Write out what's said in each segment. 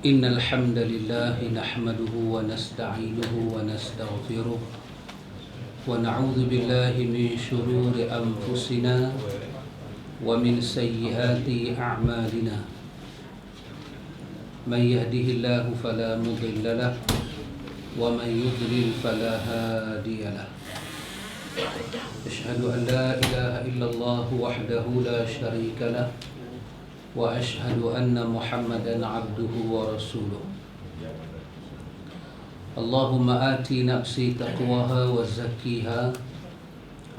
إن الحمد لله نحمده ونستعينه ونستغفره ونعوذ بالله من شرور أنفسنا ومن سيئات أعمالنا من يهده الله فلا مضل له ومن يضلل فلا هادي له أشهد أن لا إله إلا الله وحده لا شريك له وأشهد أن محمدا عبده ورسوله اللهم آت نفسي تقواها وزكيها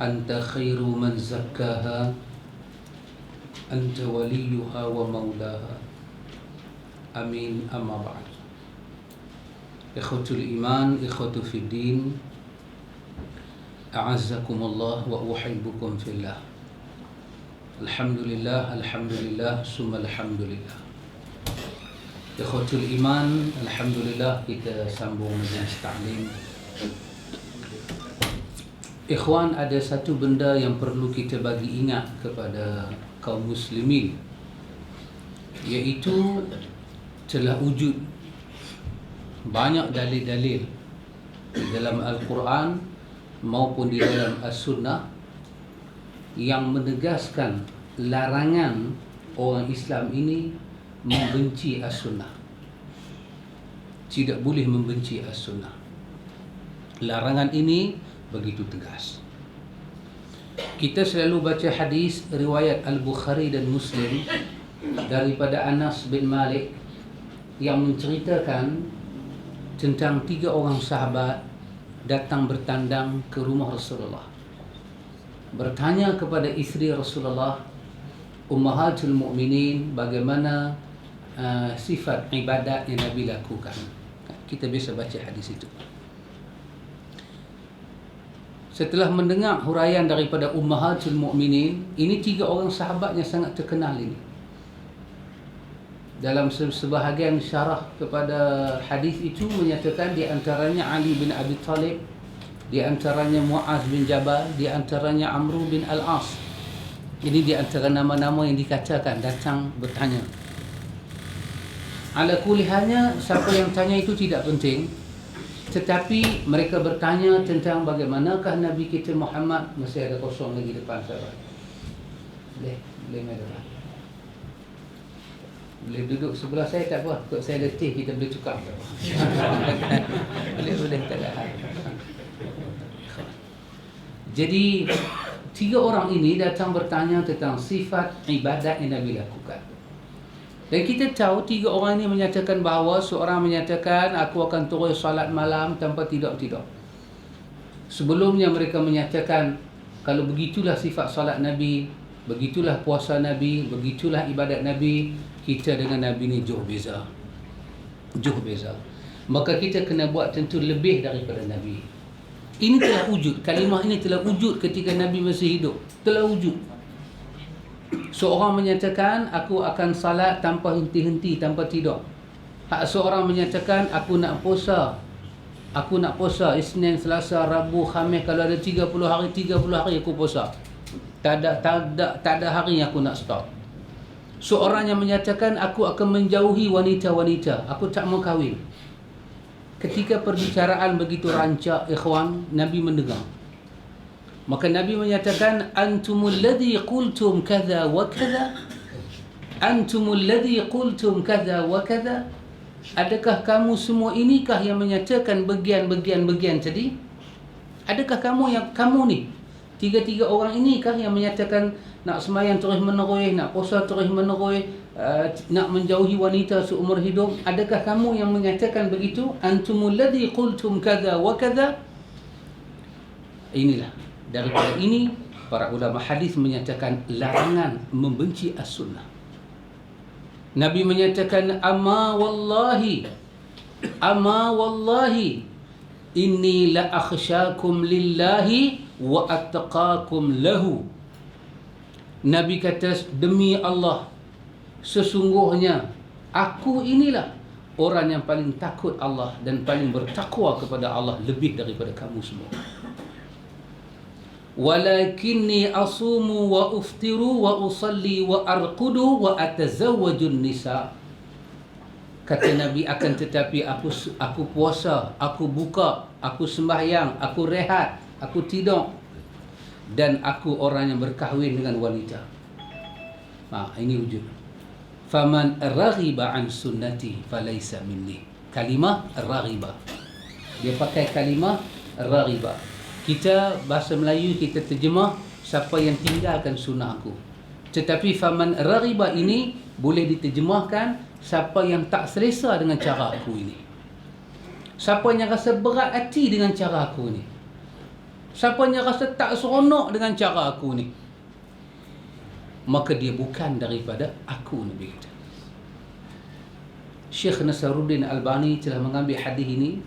أنت خير من زكاها أنت وليها ومولاها آمين. أما بعد، إخوة الإيمان، إخوة في الدين، أعزكم الله وأحبكم في الله. Alhamdulillah, Alhamdulillah, summa Alhamdulillah. Ikhwatul iman, Alhamdulillah kita sambung majlis ta'lim. Ikhwan, ada satu benda yang perlu kita bagi ingat kepada kaum muslimin, iaitu telah wujud banyak dalil-dalil di dalam Al-Quran maupun di dalam As-Sunnah yang menegaskan larangan orang Islam ini membenci As-Sunnah. Tidak boleh membenci As-Sunnah. Larangan ini begitu tegas. Kita selalu baca hadis riwayat Al-Bukhari dan Muslim daripada Anas bin Malik yang menceritakan tentang 3 orang sahabat datang bertandang ke rumah Rasulullah, bertanya kepada isteri Rasulullah, Ummahatul Mukminin, bagaimana sifat ibadat yang Nabi lakukan. Kita biasa baca hadis itu. Setelah mendengar huraian daripada Ummahatul Mukminin, ini 3 orang sahabat yang sangat terkenal ini. Dalam sebahagian syarah kepada hadis itu menyatakan di antaranya Ali bin Abi Talib, di antaranya Muaz bin Jabal, di antaranya Amru bin Al-As. Ini di antara nama-nama yang dikatakan datang bertanya. Ala kulihannya, siapa yang tanya itu tidak penting, tetapi mereka bertanya tentang bagaimanakah Nabi kita Muhammad. Masih ada kosong lagi depan saya. Boleh main depan. Boleh duduk sebelah saya, tak apa. Kalau saya letih kita boleh tukar. boleh tak ada. Jadi 3 orang ini datang bertanya tentang sifat ibadat yang Nabi lakukan. Dan kita tahu 3 orang ini menyatakan bahawa seorang menyatakan aku akan terus salat malam tanpa tidur-tidur. Sebelumnya mereka menyatakan kalau begitulah sifat salat Nabi, begitulah puasa Nabi, begitulah ibadat Nabi, kita dengan Nabi ni jauh beza. Jauh beza. Maka kita kena buat tentu lebih daripada Nabi. Ini telah wujud, kalimah ini telah wujud ketika Nabi masih hidup. Telah wujud. Seorang menyatakan aku akan salat tanpa henti-henti, tanpa tidur. Seorang menyatakan aku nak puasa. Aku nak puasa Isnin, Selasa, Rabu, Khamis. Kalau ada 30 hari aku puasa. Tak ada hari yang aku nak stop. Seorang yang menyatakan aku akan menjauhi wanita-wanita. Aku tak mau kahwin. Ketika perbicaraan begitu rancak, ikhwan, Nabi mendengar. Maka Nabi menyatakan, antumul ladzi qultum kadza wa kadza, antumul ladzi qultum kadza wa kadza. Adakah kamu semua inikah yang menyatakan bagian-bagian tadi? Adakah kamu ni 3 orang inikah yang menyatakan nak sembahyang terus menerus, nak puasa terus menerus, nak menjauhi wanita seumur hidup? Adakah kamu yang menyatakan begitu? Antumul ladzi qultum kadza wa kadza. Inilah, daripada ini para ulama hadis menyatakan larangan membenci As-Sunnah. Nabi menyatakan amma wallahi inni la akhsyakum lillahi wa attaqakum lahu. Nabi kata, demi Allah, sesungguhnya aku inilah orang yang paling takut Allah dan paling bertakwa kepada Allah lebih daripada kamu semua. Walakinni asumu wa uftiru wa usalli wa arqudu wa atazawwajun nisa. Kata Nabi, akan tetapi aku puasa, aku buka, aku sembahyang, aku rehat, aku tidur, dan aku orang yang berkahwin dengan wanita. Ini wujud. Faman raghiba an sunnati falaysa minni. Kalimah raghiba. Dia pakai kalimah raghiba. Kita bahasa Melayu kita terjemah siapa yang tinggalkan sunnah aku. Tetapi faman raghiba ini boleh diterjemahkan siapa yang tak selesa dengan cara aku ini. Siapa yang rasa berat hati dengan cara aku ini. Siapa yang rasa tak seronok dengan cara aku ni, maka dia bukan daripada aku, Nabi kata. Syekh Nasaruddin Albani telah mengambil hadis ini,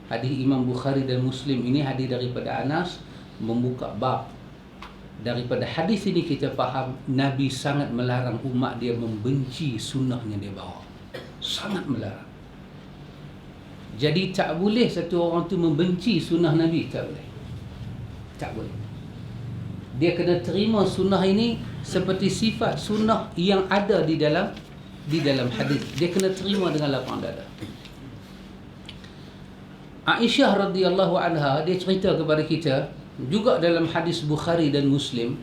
hadis Imam Bukhari dan Muslim ini, hadis daripada Anas, membuka bab. Daripada hadis ini kita faham Nabi sangat melarang umat dia membenci sunnah yang dia bawa. Sangat melarang. Jadi tak boleh satu orang tu membenci sunnah Nabi, tak boleh. Tak boleh. Dia kena terima sunnah ini seperti sifat sunnah yang ada di dalam hadis. Dia kena terima dengan lapang dada. Aisyah radhiyallahu anha dia cerita kepada kita juga dalam hadis Bukhari dan Muslim.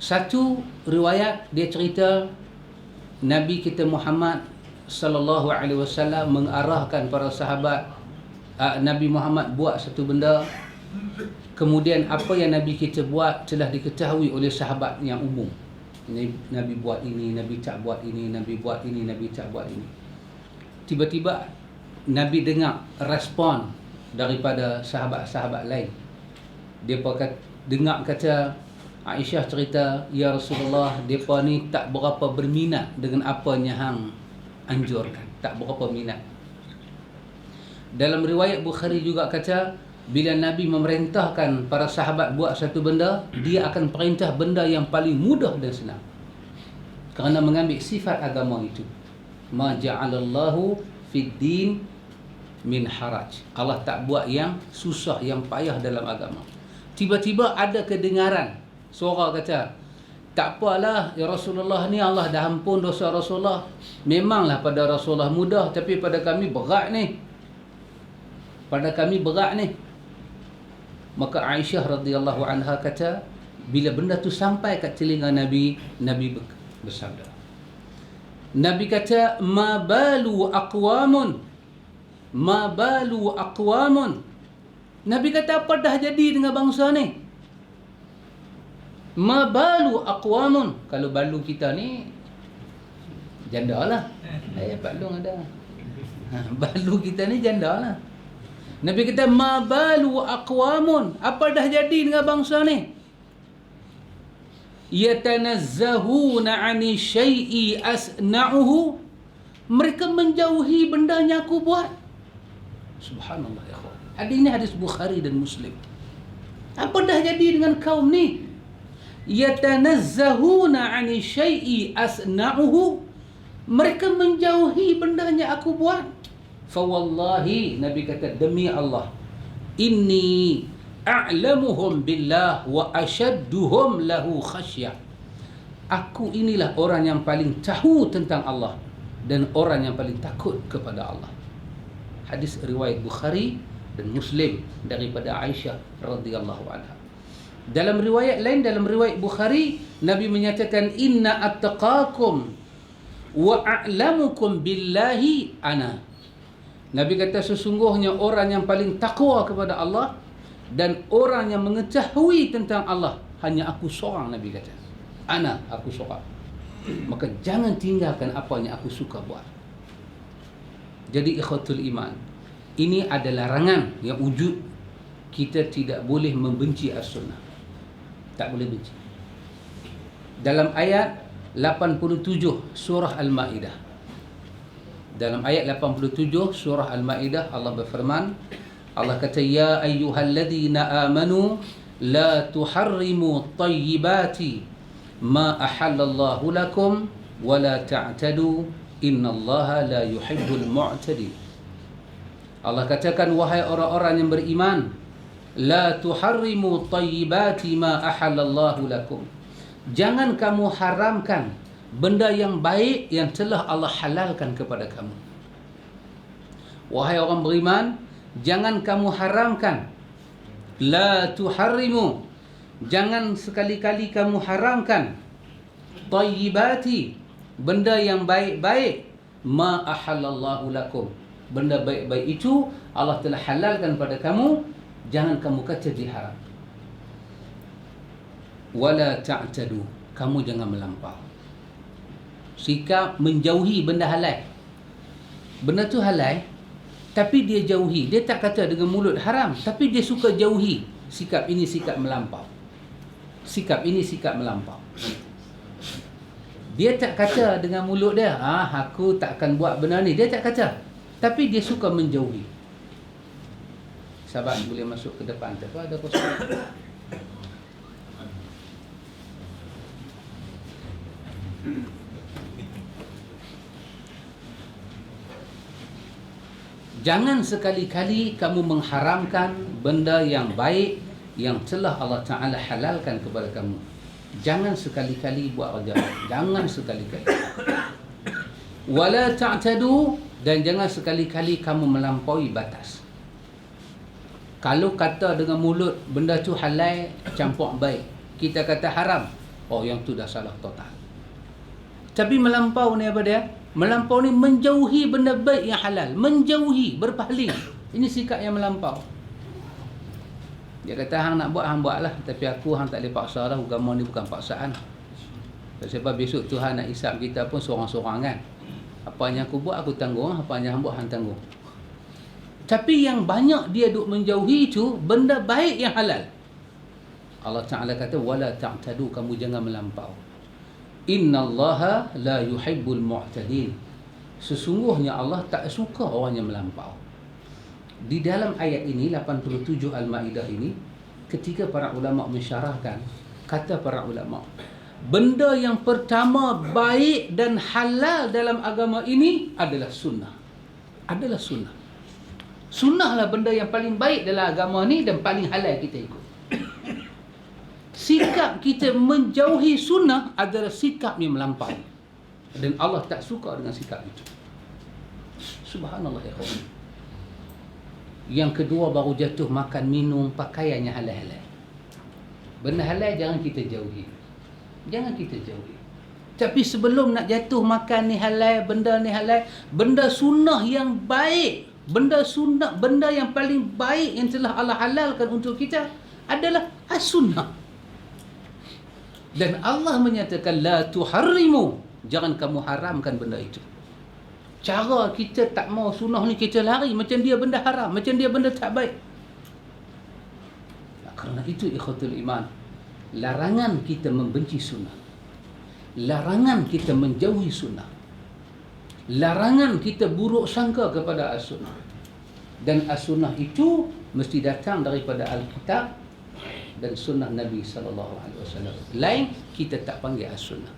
Satu riwayat dia cerita Nabi kita Muhammad sallallahu alaihi wasallam mengarahkan para sahabat, Nabi Muhammad buat satu benda, kemudian apa yang Nabi kita buat telah diketahui oleh sahabat yang umum. Nabi buat ini, Nabi tak buat ini, Nabi buat ini, Nabi tak buat ini. Tiba-tiba Nabi dengar respon daripada sahabat-sahabat lain. Dia dengar kata Aisyah cerita, ya Rasulullah, mereka ni tak berapa berminat dengan apa yang hang anjurkan. Tak berapa minat. Dalam riwayat Bukhari juga kata, bila Nabi memerintahkan para sahabat buat satu benda, dia akan perintah benda yang paling mudah dan senang. Kerana mengambil sifat agama itu. Ma ja'alallahu fid din min haraj. Allah tak buat yang susah, yang payah dalam agama. Tiba-tiba ada kedengaran suara kata, tak apalah ya Rasulullah, ni Allah dah ampun dosa Rasulullah. Memanglah pada Rasulullah mudah, tapi pada kami berat ni. Pada kami berat ni. Maka Aisyah radhiyallahu anha kata, bila benda tu sampai kat telinga Nabi, Nabi bersabda. Nabi kata, ma balu aqwamun. Ma balu aqwamun. Nabi kata, apa dah jadi dengan bangsa ni? Ma balu aqwamun. Kalau balu kita ni janda lah. Balung ada. Balu kita ni janda lah. Nabi kata, ma balu aqwamun. Apa dah jadi dengan bangsa ni? Yatanazzahuna 'ani syai'i asna'uhu. Mereka menjauhi benda yang aku buat. Subhanallah ya Allah. Hadis ini hadis Bukhari dan Muslim. Apa dah jadi dengan kaum ni? Yatanazzahuna 'ani syai'i asna'uhu. Mereka menjauhi benda yang aku buat. Fa wallahi, Nabi kata, demi Allah, inni a'lamuhum billah wa ashadduhum lahu khasyah. Aku inilah orang yang paling tahu tentang Allah dan orang yang paling takut kepada Allah. Hadis riwayat Bukhari dan Muslim daripada Aisyah radhiyallahu anha. Dalam riwayat lain, dalam riwayat Bukhari, Nabi menyatakan, inna attaqakum wa a'lamukum billahi ana. Nabi kata, sesungguhnya orang yang paling takwa kepada Allah dan orang yang mengetahui tentang Allah hanya aku seorang. Nabi kata, ana, aku seorang. Maka jangan tinggalkan apa yang aku suka buat. Jadi ikhwatul iman, ini adalah larangan yang wujud. Kita tidak boleh membenci as-sunnah. Tak boleh benci. Dalam ayat 87 surah Al-Ma'idah. Dalam ayat 87 surah Al-Ma'idah Allah berfirman, Allah kata, ya ayyuhalladzina amanu la tuharrimu tayyibati ma ahallallahu lakum wa la ta'tadu innallaha la yuhibbul mu'tadin. Allah katakan, wahai orang-orang yang beriman, la tuharrimu tayyibati ma ahallallahu lakum. Jangan kamu haramkan benda yang baik yang telah Allah halalkan kepada kamu. Wahai orang beriman, jangan kamu haramkan. La tuharrimu, jangan sekali-kali kamu haramkan. Tayyibati, benda yang baik-baik. Ma ahallallahu lakum, benda baik-baik itu Allah telah halalkan pada kamu, jangan kamu kata diharam. Wala ta'tadu, kamu jangan melampau. Sikap menjauhi benda halal. Benda tu halal, tapi dia jauhi. Dia tak kata dengan mulut haram, tapi dia suka jauhi. Sikap ini sikap melampau. Sikap ini sikap melampau. Dia tak kata dengan mulut dia, aku tak akan buat benda ni. Dia tak kata, tapi dia suka menjauhi. Sahabat boleh masuk ke depan. Tak apa, ada kosong. Jangan sekali-kali kamu mengharamkan benda yang baik yang telah Allah Ta'ala halalkan kepada kamu. Jangan sekali-kali buat kerja. Jangan sekali-kali. Wala ta'tadu, dan jangan sekali-kali kamu melampaui batas. Kalau kata dengan mulut benda tu halal campur baik, kita kata haram, yang tu dah salah total. Tapi melampau ni apa dia? Melampau ni menjauhi benda baik yang halal. Menjauhi, berpaling. Ini sikap yang melampau. Dia kata, hang nak buat, hang buatlah. Tapi aku, hang tak boleh paksa lah. Agama ni bukan paksaan. Sebab besok Tuhan nak hisap kita pun seorang-seorang kan. Apa yang aku buat, aku tanggung. Apa yang hang buat, hang tanggung. Tapi yang banyak dia duk menjauhi itu, benda baik yang halal. Allah Ta'ala kata, wala ta'tadu, kamu jangan melampau. Innallaha la yuhibbul mu'tadin. Sesungguhnya Allah tak suka orang yang melampau. Di dalam ayat ini 87 Al-Maidah ini, ketika para ulama mensyarahkan, kata para ulama, benda yang pertama baik dan halal dalam agama ini adalah sunnah. Adalah sunnah. Sunnahlah benda yang paling baik dalam agama ni dan paling halal kita ikut. Sikap kita menjauhi sunnah adalah sikap yang melampau. Dan Allah tak suka dengan sikap itu. Subhanallah ya Allah. Yang kedua, baru jatuh makan, minum, pakaian yang halal-halal. Benda halal jangan kita jauhi. Jangan kita jauhi. Tapi sebelum nak jatuh makan ni halal, benda ni halal, benda sunnah yang baik, benda sunnah, benda yang paling baik yang telah Allah halalkan untuk kita adalah as-sunnah. Dan Allah menyatakan la tuharrimu, jangan kamu haramkan benda itu. Cara kita tak mau sunnah ni, kita lari macam dia benda haram, macam dia benda tak baik. Kerana itu ikhwatul iman, larangan kita membenci sunnah, larangan kita menjauhi sunnah, larangan kita buruk sangka kepada as-sunnah. Dan as-sunnah itu mesti datang daripada Alkitab dan sunnah Nabi SAW. Lain kita tak panggil as-sunnah.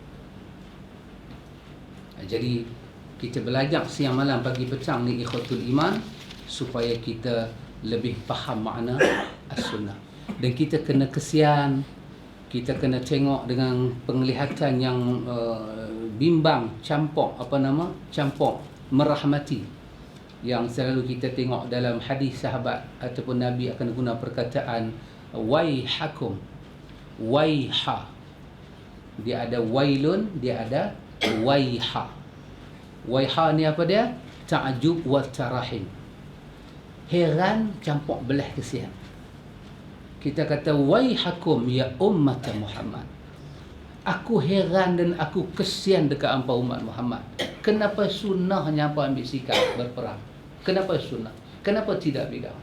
Jadi kita belajar siang malam pagi petang ni ikhwatul iman, supaya kita lebih faham makna as-sunnah. Dan kita kena kesian, kita kena tengok dengan penglihatan yang bimbang, campur campur merahmati, yang selalu kita tengok dalam hadis sahabat ataupun Nabi akan guna perkataan waihakum, waiha. Dia ada wailun, dia ada waiha. Waiha ni apa dia? Ta'jub wa tarahim. Heran campur belah kesian. Kita kata waihakum ya ummat Muhammad. Aku heran dan aku kesian dekat hangpa umat Muhammad. Kenapa sunnahnya hangpa ambil sikap berperang? Kenapa sunnah? Kenapa tidak bid'ah?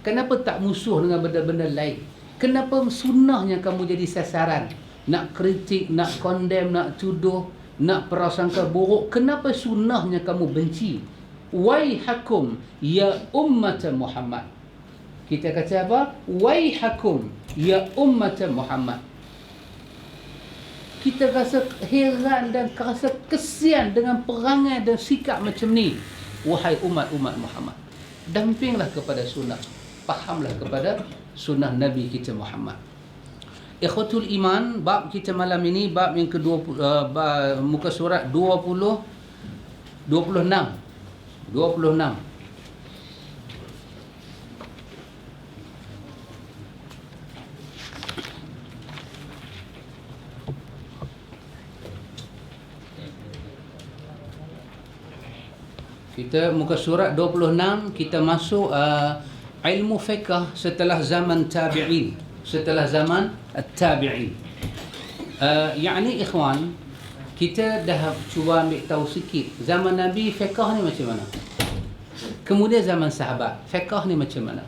Kenapa tak musuh dengan benda-benda lain? Kenapa sunnahnya kamu jadi sasaran? Nak kritik, nak condemn, nak tuduh, nak prasangka buruk. Kenapa sunnahnya kamu benci? Waihakum ya ummat Muhammad. Kita kata apa? Waihakum ya ummat Muhammad. Kita rasa heran dan rasa kesian dengan perangai dan sikap macam ni. Wahai umat-umat Muhammad, dampinglah kepada sunnah, fahamlah kepada sunnah Nabi kita Muhammad. Ikhwatul Iman, bab kita malam ini bab yang ke-20, muka surat 26. Kita muka surat 26, kita masuk ilmu fiqh setelah zaman tabi'in, setelah zaman tabi'in. Yani ikhwan, kita dah cuba ambil tahu sikit zaman Nabi fiqh ni macam mana. Kemudian zaman sahabat, fiqh ni macam mana.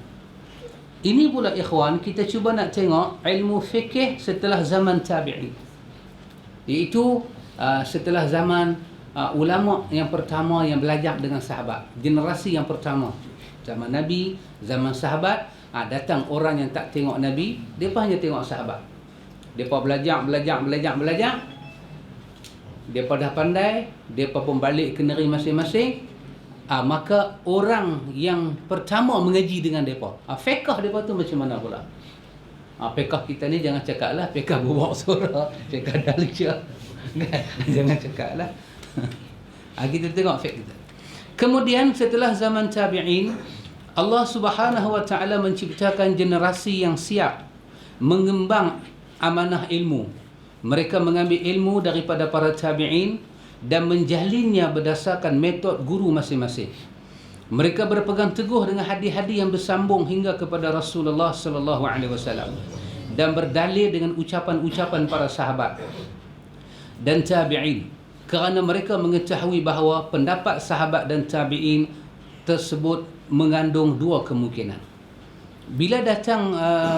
Ini pula ikhwan, kita cuba nak tengok ilmu fiqh setelah zaman tabi'in. Iaitu setelah zaman ulama yang pertama yang belajar dengan sahabat, generasi yang pertama, zaman Nabi, zaman sahabat. Datang orang yang tak tengok Nabi, mereka hanya tengok sahabat. Mereka belajar. Mereka dah pandai, mereka pun balik ke negeri masing-masing. Maka orang yang pertama mengaji dengan mereka, fiqh mereka tu macam mana pula. Fiqh kita ni jangan cakap lah fiqh berbawa suara, fiqh dalija. Jangan cakap lah. Kita tengok fiqh kita. Kemudian setelah zaman tabi'in, Allah Subhanahu wa taala menciptakan generasi yang siap mengembang amanah ilmu. Mereka mengambil ilmu daripada para tabi'in dan menjalinnya berdasarkan metod guru masing-masing. Mereka berpegang teguh dengan hadis-hadis yang bersambung hingga kepada Rasulullah sallallahu alaihi wasallam dan berdalil dengan ucapan-ucapan para sahabat dan tabi'in, kerana mereka mengetahui bahawa pendapat sahabat dan tabi'in tersebut mengandung dua kemungkinan. Bila datang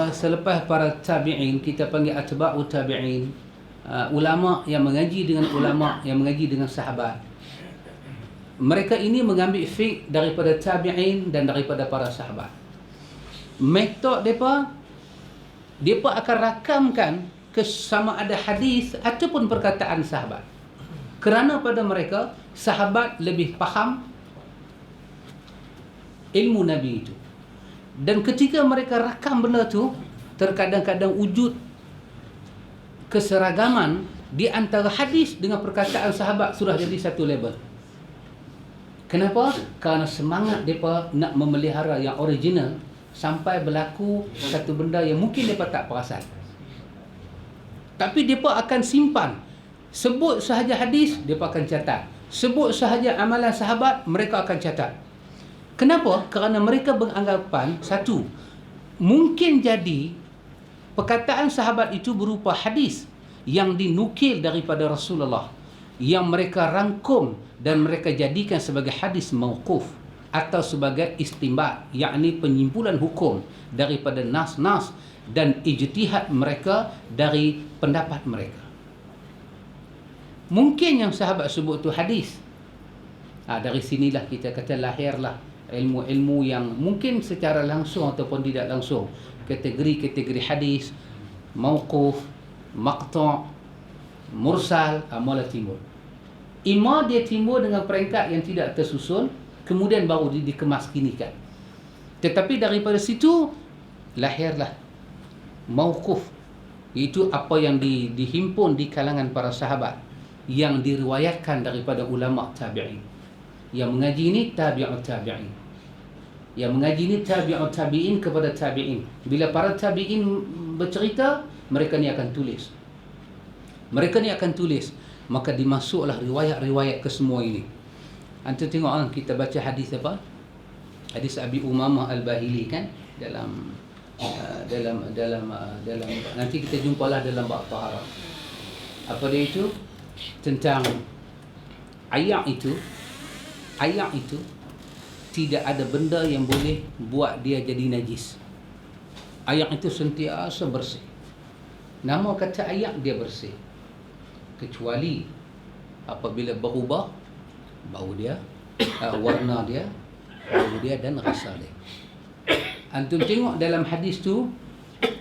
selepas para tabi'in, kita panggil atba'u tabi'in, ulama yang mengaji dengan ulama yang mengaji dengan sahabat. Mereka ini mengambil fiqh daripada tabi'in dan daripada para sahabat. Metod mereka akan rakamkan sama ada hadis ataupun perkataan sahabat. Kerana pada mereka, sahabat lebih faham ilmu Nabi itu. Dan ketika mereka rakam benda tu, terkadang-kadang wujud keseragaman di antara hadis dengan perkataan sahabat sudah jadi satu level. Kenapa? Kerana semangat mereka nak memelihara yang original sampai berlaku satu benda yang mungkin mereka tak perasan. Tapi mereka akan simpan. Sebut sahaja hadis, mereka akan catat. Sebut sahaja amalan sahabat, mereka akan catat. Kenapa? Kerana mereka beranggapan, satu, mungkin jadi perkataan sahabat itu berupa hadis yang dinukil daripada Rasulullah, yang mereka rangkum dan mereka jadikan sebagai hadis mauquf atau sebagai istimbat, yakni penyimpulan hukum daripada nas-nas dan ijtihad mereka dari pendapat mereka. Mungkin yang sahabat sebut tu hadis. Dari sinilah kita kata lahirlah ilmu-ilmu yang mungkin secara langsung ataupun tidak langsung, kategori-kategori hadis, mauquf, maqta', mursal, mula timbul. Ima dia timbul dengan peringkat yang tidak tersusun, kemudian baru dikemaskinikan. Tetapi daripada situ lahirlah mauquf, iaitu apa yang dihimpun di kalangan para sahabat, yang diriwayatkan daripada ulama tabi'in. Yang mengaji ini tabi'ut tabi'in. Yang mengaji ini tabi'ut tabi'in kepada tabi'in. Bila para tabi'in bercerita, mereka ni akan tulis. Maka dimasuklah riwayat-riwayat ke semua ini. Antum tengok kita baca hadis apa? Hadis Abi Umamah Al-Bahili kan, dalam nanti kita jumpalah dalam bab taharah. Apa dia itu? Tentang ayak itu tidak ada benda yang boleh buat dia jadi najis. Ayak itu sentiasa bersih. Nama kata ayak dia bersih, kecuali apabila berubah bau dia, warna dia, bau dia dan rasa dia. Antum tengok dalam hadis tu,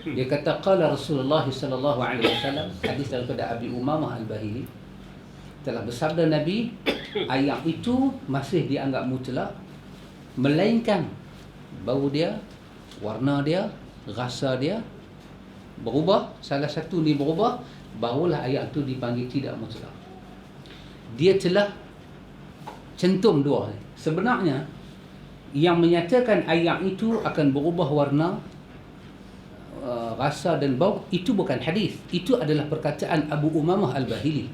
dia kata qala Rasulullah sallallahu alaihi wasallam, hadis daripada Abi Umamah Al-Bahili, telah bersabda Nabi, ayak itu masih dianggap mutlak, melainkan bau dia, warna dia, rasa dia berubah, salah satu ni berubah, barulah ayat tu dipanggil tidak mutlak. Dia telah centum dua ni. Sebenarnya yang menyatakan ayat itu akan berubah warna, rasa dan bau, itu bukan hadis. Itu adalah perkataan Abu Umamah Al-Bahili.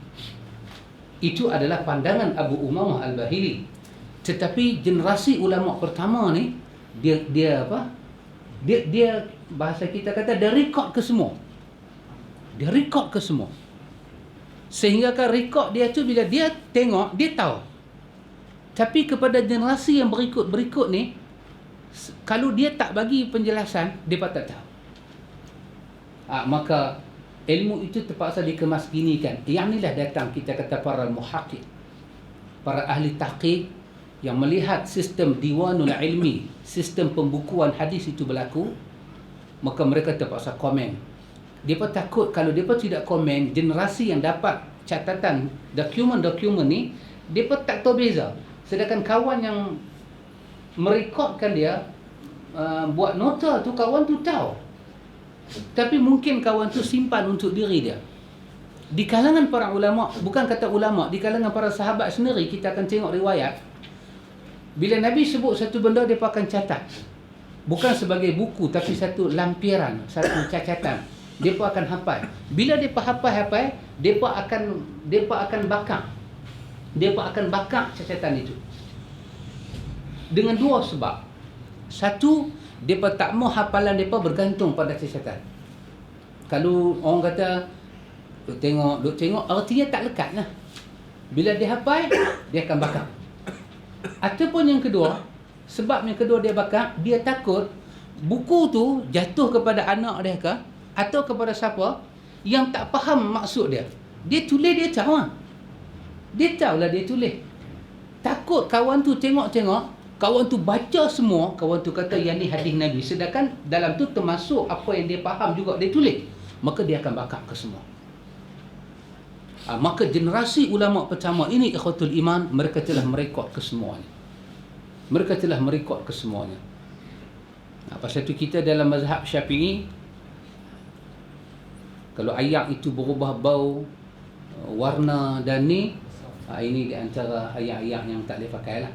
Itu adalah pandangan Abu Umamah Al-Bahili. Tetapi generasi ulama pertama ni dia apa? Dia bahasa kita kata dia rekod ke semua. Dia rekod ke semua. Sehingga kan rekod dia tu bila dia tengok, dia tahu. Tapi kepada generasi yang berikut ni, kalau dia tak bagi penjelasan, dia tak tahu. Maka ilmu itu terpaksa dikemas ginikan. Yang inilah datang kita kata para muhaqqiq, para ahli tahqiq yang melihat sistem diwanul ilmi, sistem pembukuan hadis itu berlaku, maka mereka terpaksa komen. Mereka takut kalau mereka tidak komen, generasi yang dapat catatan dokumen-dokumen ni, mereka tak tahu beza. Sedangkan kawan yang merekodkan dia, buat nota tu, kawan tu tahu. Tapi mungkin kawan tu simpan untuk diri dia. Di kalangan para ulama, bukan kata ulama, di kalangan para sahabat sendiri, kita akan tengok riwayat, bila Nabi sebut satu benda, dia akan catat. Bukan sebagai buku, tapi satu lampiran, satu catatan. Dia akan hafal. Bila dia hafal, dia akan bakar. Dia akan bakar catatan itu. Dengan dua sebab. Satu, dia tak mau hafalan dia bergantung pada catatan. Kalau orang kata duk tengok, artinya tak lekat lah. Bila dia hafal, dia akan bakar. Ataupun yang kedua, sebab yang kedua dia bakar, dia takut buku tu jatuh kepada anak dia ke, atau kepada siapa yang tak faham maksud dia. Dia tulis, dia tahu lah. Dia tahulah dia tulis. Takut kawan tu tengok-tengok, kawan tu baca semua, kawan tu kata yang ni hadis Nabi. Sedangkan dalam tu termasuk apa yang dia faham juga dia tulis. Maka dia akan bakar ke semua. Maka generasi ulama pertama ini, ikhwatul iman, mereka telah merekod ke semuanya. Mereka telah merekod ke semuanya. Pasal itu kita dalam mazhab Syafi'i, kalau ayat itu berubah bau, warna dan ni, ini di antara ayat-ayat yang tak boleh pakai lah.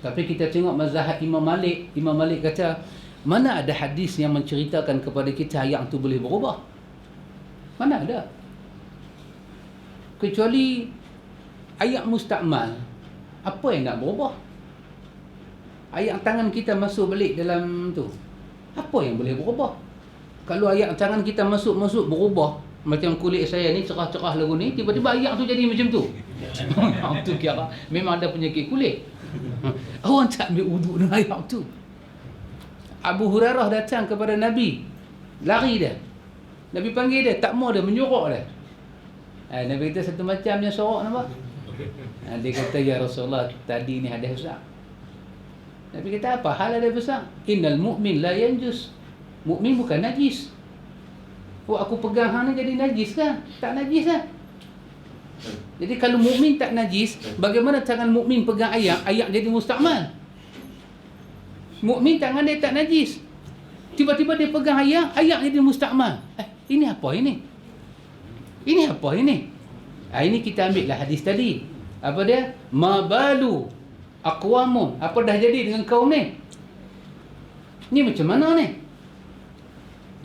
Tapi kita tengok mazhab Imam Malik. Imam Malik kata, mana ada hadis yang menceritakan kepada kita ayat itu boleh berubah? Mana ada? Kecuali ayat mustakmal. Apa yang nak berubah? Ayat tangan kita masuk balik dalam tu, apa yang boleh berubah? Kalau ayat tangan kita masuk berubah, macam kulit saya ni cerah-cerah lagu ni, tiba-tiba ayat tu jadi macam tu. Yang tu kira memang ada penyakit kulit. Orang tak ambil wuduk dengan ayat tu. Abu Hurairah datang kepada Nabi, lari dia. Nabi panggil dia, tak mau dia, menyorok dia. Nabi kata satu macam yang sorok nampak. Dia kata, ya Rasulullah, tadi ni hadis besar. Nabi kata, apa hal hadis besar? Innal mu'min la yanjus. Mukmin bukan najis. Aku pegang hang ni jadi najis kan? Tak najis kan? Jadi kalau mukmin tak najis, bagaimana tangan mukmin pegang ayat jadi mustakmal? Mukmin tangan dia tak najis. Tiba-tiba dia pegang ayat jadi mustakmal. Ini apa ini? Ini apa ini? Ini kita ambil lah hadis tadi. Apa dia? Ma balu aqwamun. Apa dah jadi dengan kaum ni? Ni macam mana ni?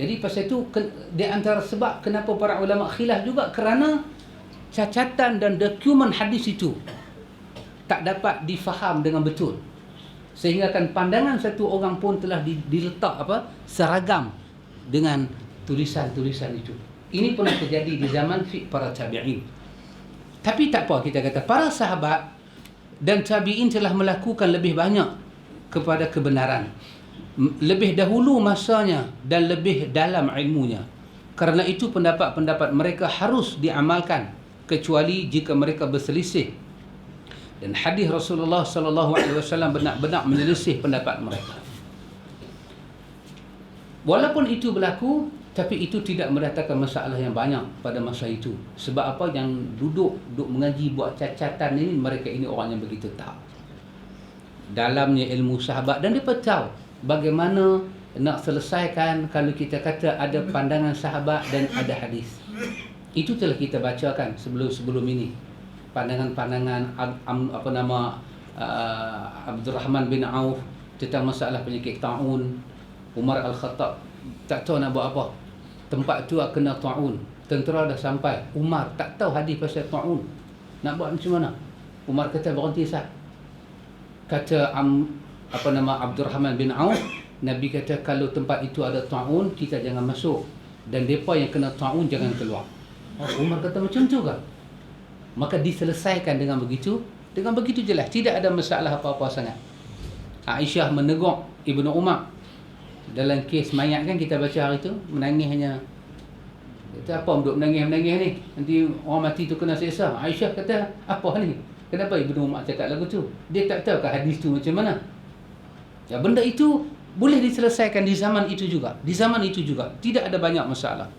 Jadi pasal itu, di antara sebab kenapa para ulama khilaf juga, kerana cacatan dan dokumen hadis itu tak dapat difaham dengan betul. Sehingga kan pandangan satu orang pun telah diletak seragam dengan tulisan-tulisan itu. Ini pernah terjadi di zaman para tabi'in. Tapi tak apa, kita kata para sahabat dan tabi'in telah melakukan lebih banyak kepada kebenaran, lebih dahulu masanya dan lebih dalam ilmunya. Kerana itu pendapat-pendapat mereka harus diamalkan, kecuali jika mereka berselisih. Dan hadis Rasulullah sallallahu alaihi wasallam benar-benar menyelisih pendapat mereka. Walaupun itu berlaku, tapi itu tidak mendatangkan masalah yang banyak pada masa itu. Sebab apa? Yang duduk mengaji, buat catatan ini, mereka ini orang yang begitu tahu dalamnya ilmu sahabat, dan mereka tahu bagaimana nak selesaikan kalau kita kata ada pandangan sahabat dan ada hadis. Itu telah kita bacakan sebelum ini. Pandangan-pandangan Abdul Rahman bin Auf tentang masalah penyakit taun. Umar Al-Khattab tak tahu nak buat apa. Tempat tu kena taun. Tentera dah sampai. Umar tak tahu hadis pasal taun. Nak buat macam mana? Umar kata berhenti sah. Kata Abdul Rahman bin Auf, Nabi kata kalau tempat itu ada taun, kita jangan masuk. Dan mereka yang kena taun jangan keluar. Umar kata macam tu ke? Maka diselesaikan dengan begitu. Dengan begitu jelas. Tidak ada masalah apa-apa sangat. Aisyah menegur Ibnu Umar. Dalam kes mayat kan kita baca hari tu, menangisnya. Kata apa duduk menangis-menangis ni? Nanti orang mati tu kena seksa. Aisyah kata, apa ni? Kenapa Ibnu Umar cakap lagu tu? Dia tak tahu ke hadis tu macam mana? Ya, benda itu boleh diselesaikan di zaman itu juga. Di zaman itu juga. Tidak ada banyak masalah.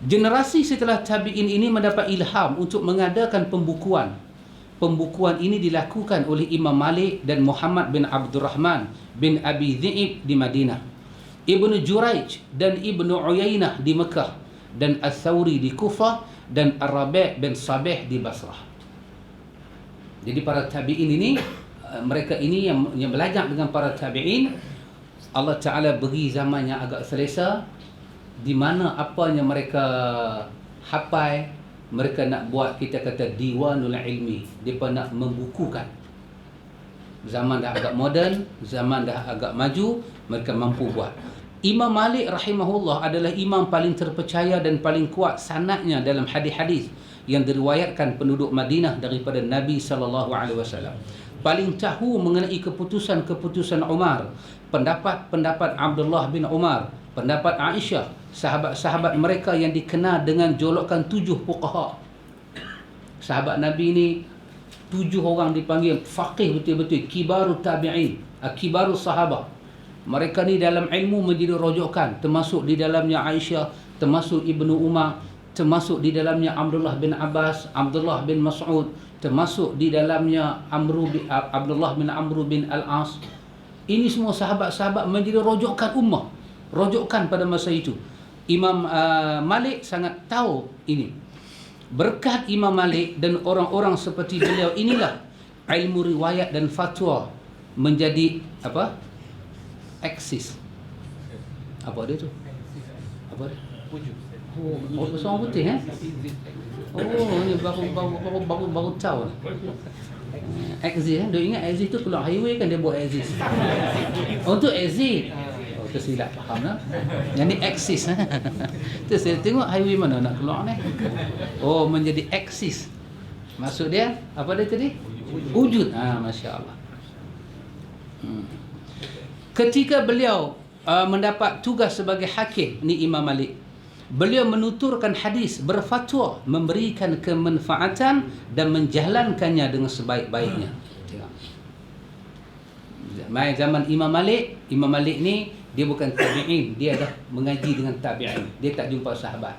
Generasi setelah tabi'in ini mendapat ilham untuk mengadakan pembukuan. Pembukuan ini dilakukan oleh Imam Malik dan Muhammad bin Abdurrahman bin Abi Dhi'ib di Madinah, Ibnu Juraij dan Ibnu Uyainah di Mekah, dan Al-Thawri di Kufah, dan Ar-Rabi' bin Sabih di Basrah. Jadi para tabi'in ini, mereka ini yang belajar dengan para tabi'in, Allah Ta'ala beri zaman yang agak selesa, di mana apa yang mereka hafal, mereka nak buat, kita kata diwanul ilmi. Mereka nak membukukan. Zaman dah agak moden, zaman dah agak maju, mereka mampu buat. Imam Malik rahimahullah adalah imam paling terpercaya dan paling kuat sanadnya dalam hadis-hadis yang diriwayatkan penduduk Madinah daripada Nabi SAW. Paling tahu mengenai keputusan-keputusan Umar, pendapat-pendapat Abdullah bin Umar, pendapat Aisyah, sahabat-sahabat mereka yang dikenal dengan julukan 7 fuqaha. Sahabat Nabi ni 7 orang dipanggil faqih betul-betul, kibarut tabi'in, kibarus sahabah. Mereka ni dalam ilmu menjadi rojokan, termasuk di dalamnya Aisyah, termasuk Ibnu Umar, termasuk di dalamnya Abdullah bin Abbas, Abdullah bin Mas'ud, termasuk di dalamnya Abdullah bin Amr bin Al-As. Ini semua sahabat-sahabat menjadi rojokan ummah, rojokan pada masa itu. Imam Malik sangat tahu ini. Berkat Imam Malik dan orang-orang seperti beliau inilah ilmu riwayat dan fatwa menjadi apa? Eksis. Apa dia tu? Apa dia? Oh, pasal orang putih Oh, ni baru tahu. Exit Dia ingat exit tu keluar highway kan dia buat exit. Untuk exit. Oh, tersilap faham lah. Yang ni axis. Tu saya tengok highway mana nak keluar ni. Oh, menjadi axis. Maksud dia apa dia tadi? Wujud. Masya-Allah. Ketika beliau mendapat tugas sebagai hakim ni Imam Malik, beliau menuturkan hadis, berfatwa, memberikan kemanfaatan dan menjalankannya dengan sebaik-baiknya. Zaman Imam Malik ni dia bukan tabi'in, dia dah mengaji dengan tabi'in. Dia tak jumpa sahabat.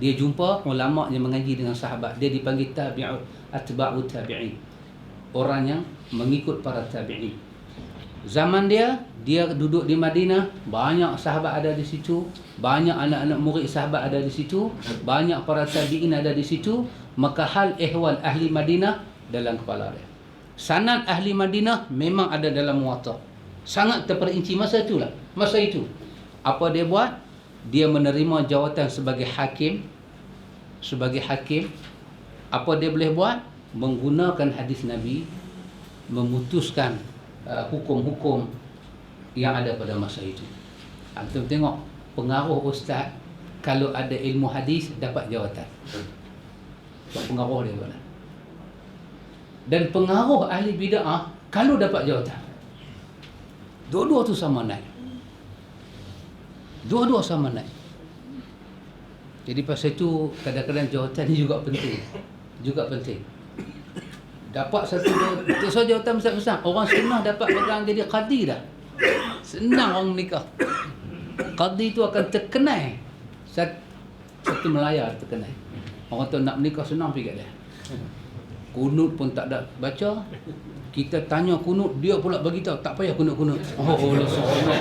Dia jumpa ulama yang mengaji dengan sahabat. Dia dipanggil tabi'ut, atba'u tabi'in. Orang yang mengikut para tabi'in. Zaman dia duduk di Madinah, banyak sahabat ada di situ, banyak anak-anak murid sahabat ada di situ, banyak para tabi'in ada di situ. Maka hal ehwal ahli Madinah dalam kepala dia. Sanad ahli Madinah memang ada dalam Muwatta. Sangat terperinci masa itulah. Masa itu apa dia buat? Dia menerima jawatan sebagai hakim. Sebagai hakim, apa dia boleh buat? Menggunakan hadis Nabi, memutuskan hukum-hukum yang ada pada masa itu. Antum tengok pengaruh ustaz kalau ada ilmu hadis dapat jawatan. Pengaruh dia mana? Dan pengaruh ahli bid'ah kalau dapat jawatan. Dua-dua tu sama naik. Dua-dua sama naik. Jadi pasal itu kadang-kadang jawatan ni juga penting. Juga penting. Dapat satu jawatan besar-besar. Orang sunnah dapat pegang jadi qadi dah. Senang orang menikah. Qadi tu akan terkenai. Satu melayar terkenai. Orang tu nak menikah senang pergi kat dia. kunut pun tak ada baca. Kita tanya kunut, dia pula bagi tahu tak payah kunut-kunut. Oh, Allah seronok.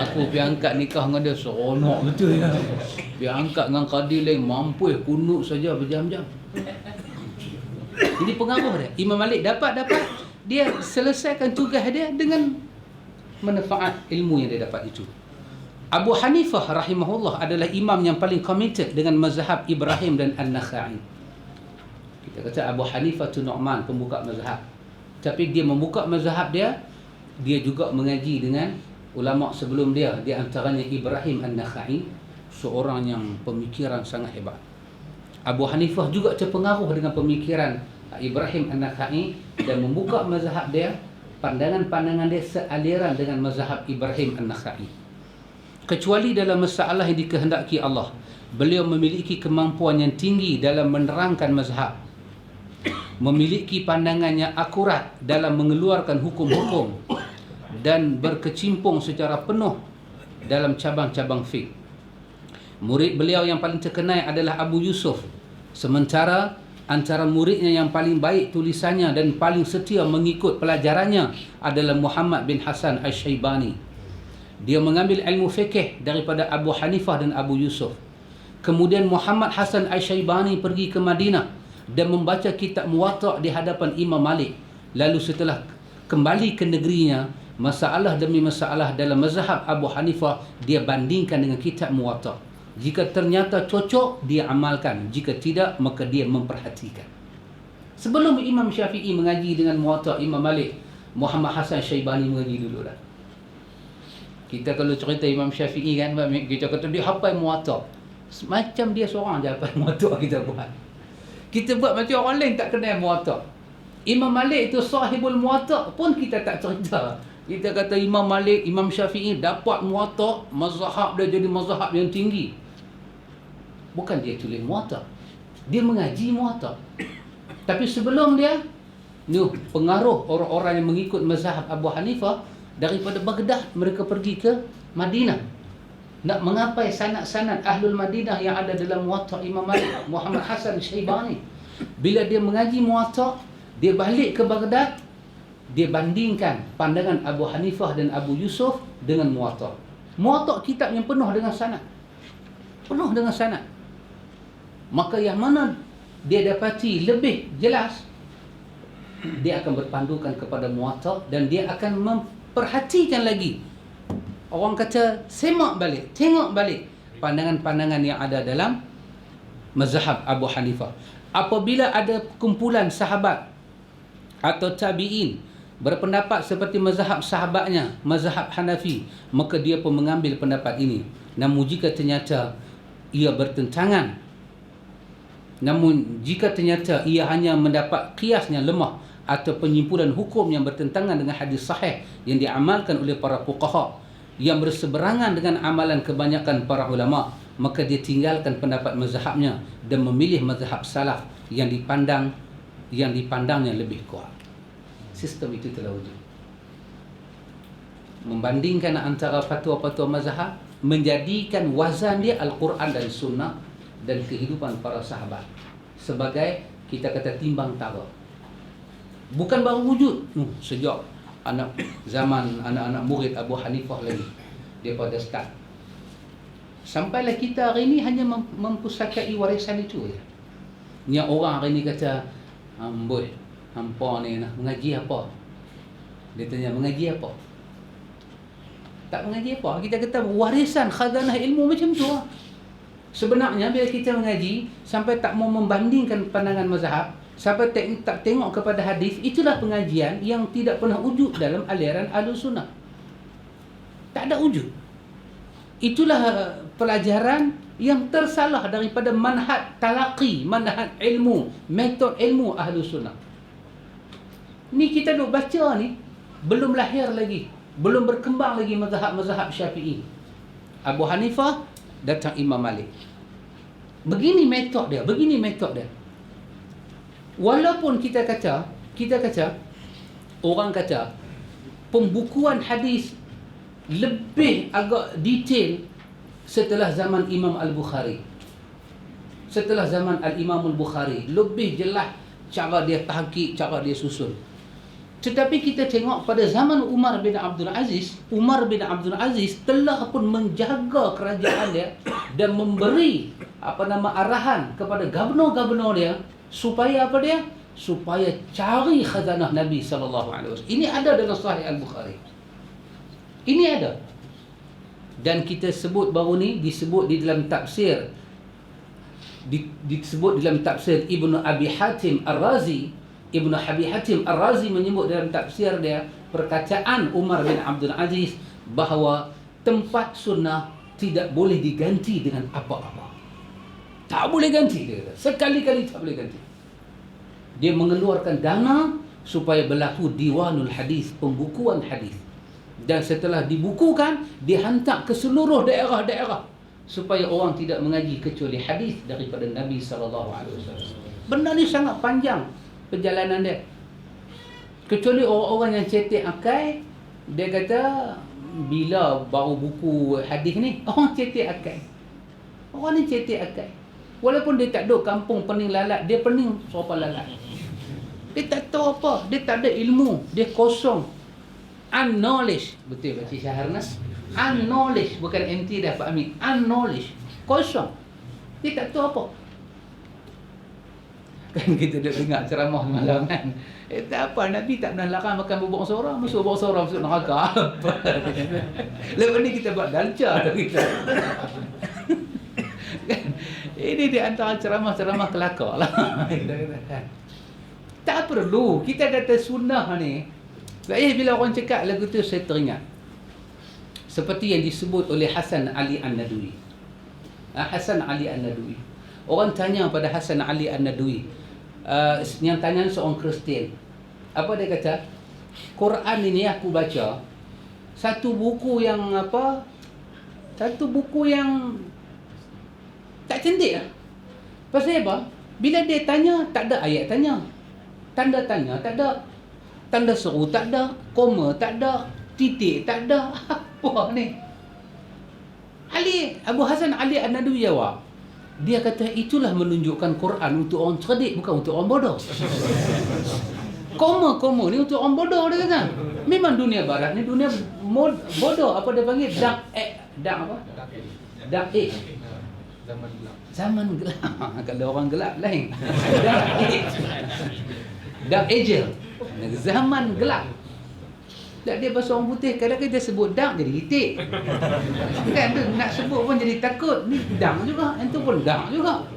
Aku pergi angkat nikah dengan dia, seronok betul ya. Pergi angkat dengan kadi lain, mampu kunut saja berjam-jam. Jadi pengaruh dia. Imam Malik dapat dia selesaikan tugas dia dengan manfaat ilmu yang dia dapat itu. Abu Hanifah rahimahullah adalah imam yang paling committed dengan mazhab Ibrahim dan An-Nakhai. Kita kata Abu Hanifah tu Nu'man, pembuka mazhab. Tapi dia membuka mazhab dia juga mengaji dengan ulama sebelum dia. Di antaranya Ibrahim An-Nakhai, seorang yang pemikiran sangat hebat. Abu Hanifah juga terpengaruh dengan pemikiran Ibrahim An-Nakhai dan membuka mazhab dia, pandangan-pandangan dia sealiran dengan mazhab Ibrahim An-Nakhai. Kecuali dalam masalah yang dikehendaki Allah, beliau memiliki kemampuan yang tinggi dalam menerangkan mazhab, memiliki pandangan yang akurat dalam mengeluarkan hukum-hukum, dan berkecimpung secara penuh dalam cabang-cabang fiqh. Murid beliau yang paling terkenal adalah Abu Yusuf. Sementara antara muridnya yang paling baik tulisannya dan paling setia mengikut pelajarannya adalah Muhammad bin Hasan Asy-Syaibani. Dia mengambil ilmu fiqh daripada Abu Hanifah dan Abu Yusuf. Kemudian Muhammad Hasan Asy-Syaibani pergi ke Madinah dan membaca kitab Muwatta' di hadapan Imam Malik. Lalu setelah kembali ke negerinya, masalah demi masalah dalam mazhab Abu Hanifah dia bandingkan dengan kitab Muwatta'. Jika ternyata cocok, dia amalkan. Jika tidak, maka dia memperhatikan. Sebelum Imam Syafi'i mengaji dengan Muwatta' Imam Malik, Muhammad Hasan Syaibani mengaji dulu dah. Kita kalau cerita Imam Syafi'i kan, kita kata dia hafal Muwatta'. Macam dia seorang je hafal Muwatta' kita buat. Kita buat macam orang lain tak kenal Muwatta'. Imam Malik itu sahibul Muwatta' pun kita tak cerita. Kita kata Imam Malik, Imam Syafi'i dapat Muwatta', mazhab dia jadi mazhab yang tinggi. Bukan dia tulis Muwatta', dia mengaji Muwatta'. Tapi sebelum dia, pengaruh orang-orang yang mengikut mazhab Abu Hanifah daripada Baghdad, mereka pergi ke Madinah nak mengapai sanad-sanad Ahlul Madinah yang ada dalam Muwatta' Imam Malik, Muhammad Hasan Syaibani. Bila dia mengaji Muwatta', dia balik ke Baghdad, dia bandingkan pandangan Abu Hanifah dan Abu Yusuf dengan Muwatta'. Muwatta' kitab yang penuh dengan sanad. Penuh dengan sanad. Maka yang mana dia dapati lebih jelas, dia akan berpandukan kepada Muwatta' dan dia akan memperhatikan lagi. Orang kata semak balik, tengok balik pandangan-pandangan yang ada dalam mazhab Abu Hanifah. Apabila ada kumpulan sahabat atau tabi'in berpendapat seperti mazhab sahabatnya, mazhab Hanafi, maka dia pun mengambil pendapat ini. Namun jika ternyata ia bertentangan, namun jika ternyata ia hanya mendapat qiyasnya lemah atau penyimpulan hukum yang bertentangan dengan hadis sahih yang diamalkan oleh para fuqaha, yang berseberangan dengan amalan kebanyakan para ulama, maka dia tinggalkan pendapat mazhabnya dan memilih mazhab salaf yang dipandangnya lebih kuat. Sistem itu telah wujud. Membandingkan antara fatwa-fatwa mazhab, menjadikan wazan dia Al-Quran dan Sunnah dan kehidupan para sahabat sebagai, kita kata, timbang tara. Bukan baru wujud sejak zaman anak-anak murid Abu Hanifah lagi, dia pada start. Sampailah kita hari ini hanya mempusakai warisan itu je. Yang orang hari ini kata, amboi, hampa ni nak mengaji apa? Dia tanya, mengaji apa? Tak mengaji apa? Kita kata warisan khazanah ilmu macam tu lah. Sebenarnya bila kita mengaji sampai tak mau membandingkan pandangan mazhab, sampai tak tengok kepada hadis, itulah pengajian yang tidak pernah wujud dalam aliran Ahlus Sunnah. Tak ada wujud. Itulah pelajaran yang tersalah daripada manhaj talaqi, manhaj ilmu, metod ilmu Ahlus Sunnah. Ni kita duk baca ni, belum lahir lagi, belum berkembang lagi mazhab-mazhab Syafi'i. Abu Hanifah datang Imam Malik. Begini metod dia, begini metod dia. Walaupun kita kata orang kata pembukuan hadis lebih agak detail setelah zaman Imam Al-Bukhari. Setelah zaman Al-Imam Al-Bukhari lebih jelas cara dia tahqiq, cara dia susun. Tetapi kita tengok pada zaman Umar bin Abdul Aziz telah pun menjaga kerajaan dia dan memberi arahan kepada gubernur-gubernur dia supaya supaya cari khazanah Nabi sallallahu alaihi wasallam. Ini ada dalam Sahih Al-Bukhari. Ini ada. Dan kita sebut baru ni disebut di dalam tafsir disebut dalam tafsir Ibnu Abi Hatim Ar-Razi. Ibnu Abi Hatim Ar-Razi menyebut dalam tafsir dia perkataan Umar bin Abdul Aziz bahawa tempat sunnah tidak boleh diganti dengan apa-apa. Tak boleh ganti, dia kata. Sekali-kali tak boleh ganti. Dia mengeluarkan dana supaya berlaku diwanul hadis, pembukuan hadis. Dan setelah dibukukan, dihantar ke seluruh daerah-daerah supaya orang tidak mengaji kecuali hadis daripada Nabi sallallahu alaihi wasallam. Benda ni sangat panjang perjalanan dia. Kecuali orang-orang yang cetek akai, dia kata bila baru buku hadis ni, orang cetek akai. Orang ni cetek akai. Walaupun dia tak duduk kampung pening lalat, dia pening serupa lalat. Dia tak tahu apa, dia tak ada ilmu, dia kosong. Unknowledge, betul Pakcik Syaharnas? Unknowledge, bukan MT dah Pak Amin. Unknowledge, kosong. Dia tak tahu apa. Kan kita dah dengar ceramah malam kan. Tak apa, Nabi tak pernah larang makan bubuk sorang. Masuk bubuk sorang masuk neraka. Lepas ni kita buat dalca kita. Ini di antara ceramah-ceramah kelakar lah. Tak perlu. Kita kata sunnah ni. Bila orang cakap lagu tu saya teringat. Seperti yang disebut oleh Hasan Ali An-Nadwi. Hasan Ali An-Nadwi. Orang tanya pada Hasan Ali An-Nadwi. Yang tanya seorang Kristian. Apa dia kata? Quran ini aku baca satu buku yang tak cantik lah. Pasal apa? Bila dia tanya, tak ada ayat tanya. Tanda tanya tak ada. Tanda seru tak ada. Koma tak ada. Titik tak ada. Apa ni? Abu Hasan Ali An-Nadwi jawab. Dia kata itulah menunjukkan Quran untuk orang cerdik, bukan untuk orang bodoh. Koma ni untuk orang bodoh, dia kata. Memang dunia barat ni dunia bodoh. Apa dia panggil? Dark age. Zaman gelap. Kalau orang gelap lain. Dark age. Zaman gelap. Tak, dia bahasa orang putih, kadang-kadang kita sebut dark jadi hitik. Kan tu nak sebut pun jadi takut. Ni dark juga, yang tu pun dark juga.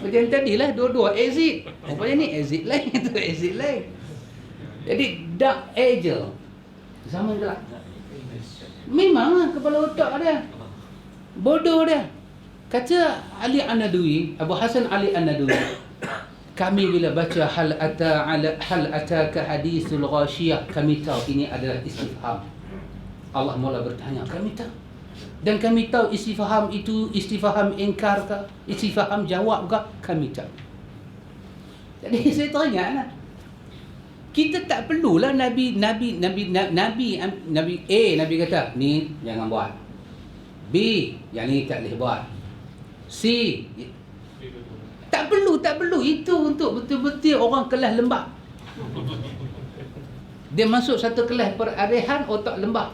Macam tadilah dua-dua exit. Rupanya ni exit lain, tu exit lain. Jadi dark age, zaman gelap. Memanglah kepala otak dia bodoh dia. Kata Ali An-Nadwi, Abu Hasan Ali An-Nadwi, kami bila baca hal ataka hadithul ghashiyah, kami tahu ini adalah istifham. Allah Mula bertanya, kami tahu. Dan kami tahu istifham itu istifham ingkar ke, istifham jawab ke, kami tahu. Jadi saya teringatlah. Kita tak perlulah Nabi kata, ni jangan buat. B, yang ni tak boleh buat. C, tak perlu. Itu untuk betul-betul orang kelas lembab. Dia masuk satu kelas perarihan otak lembab.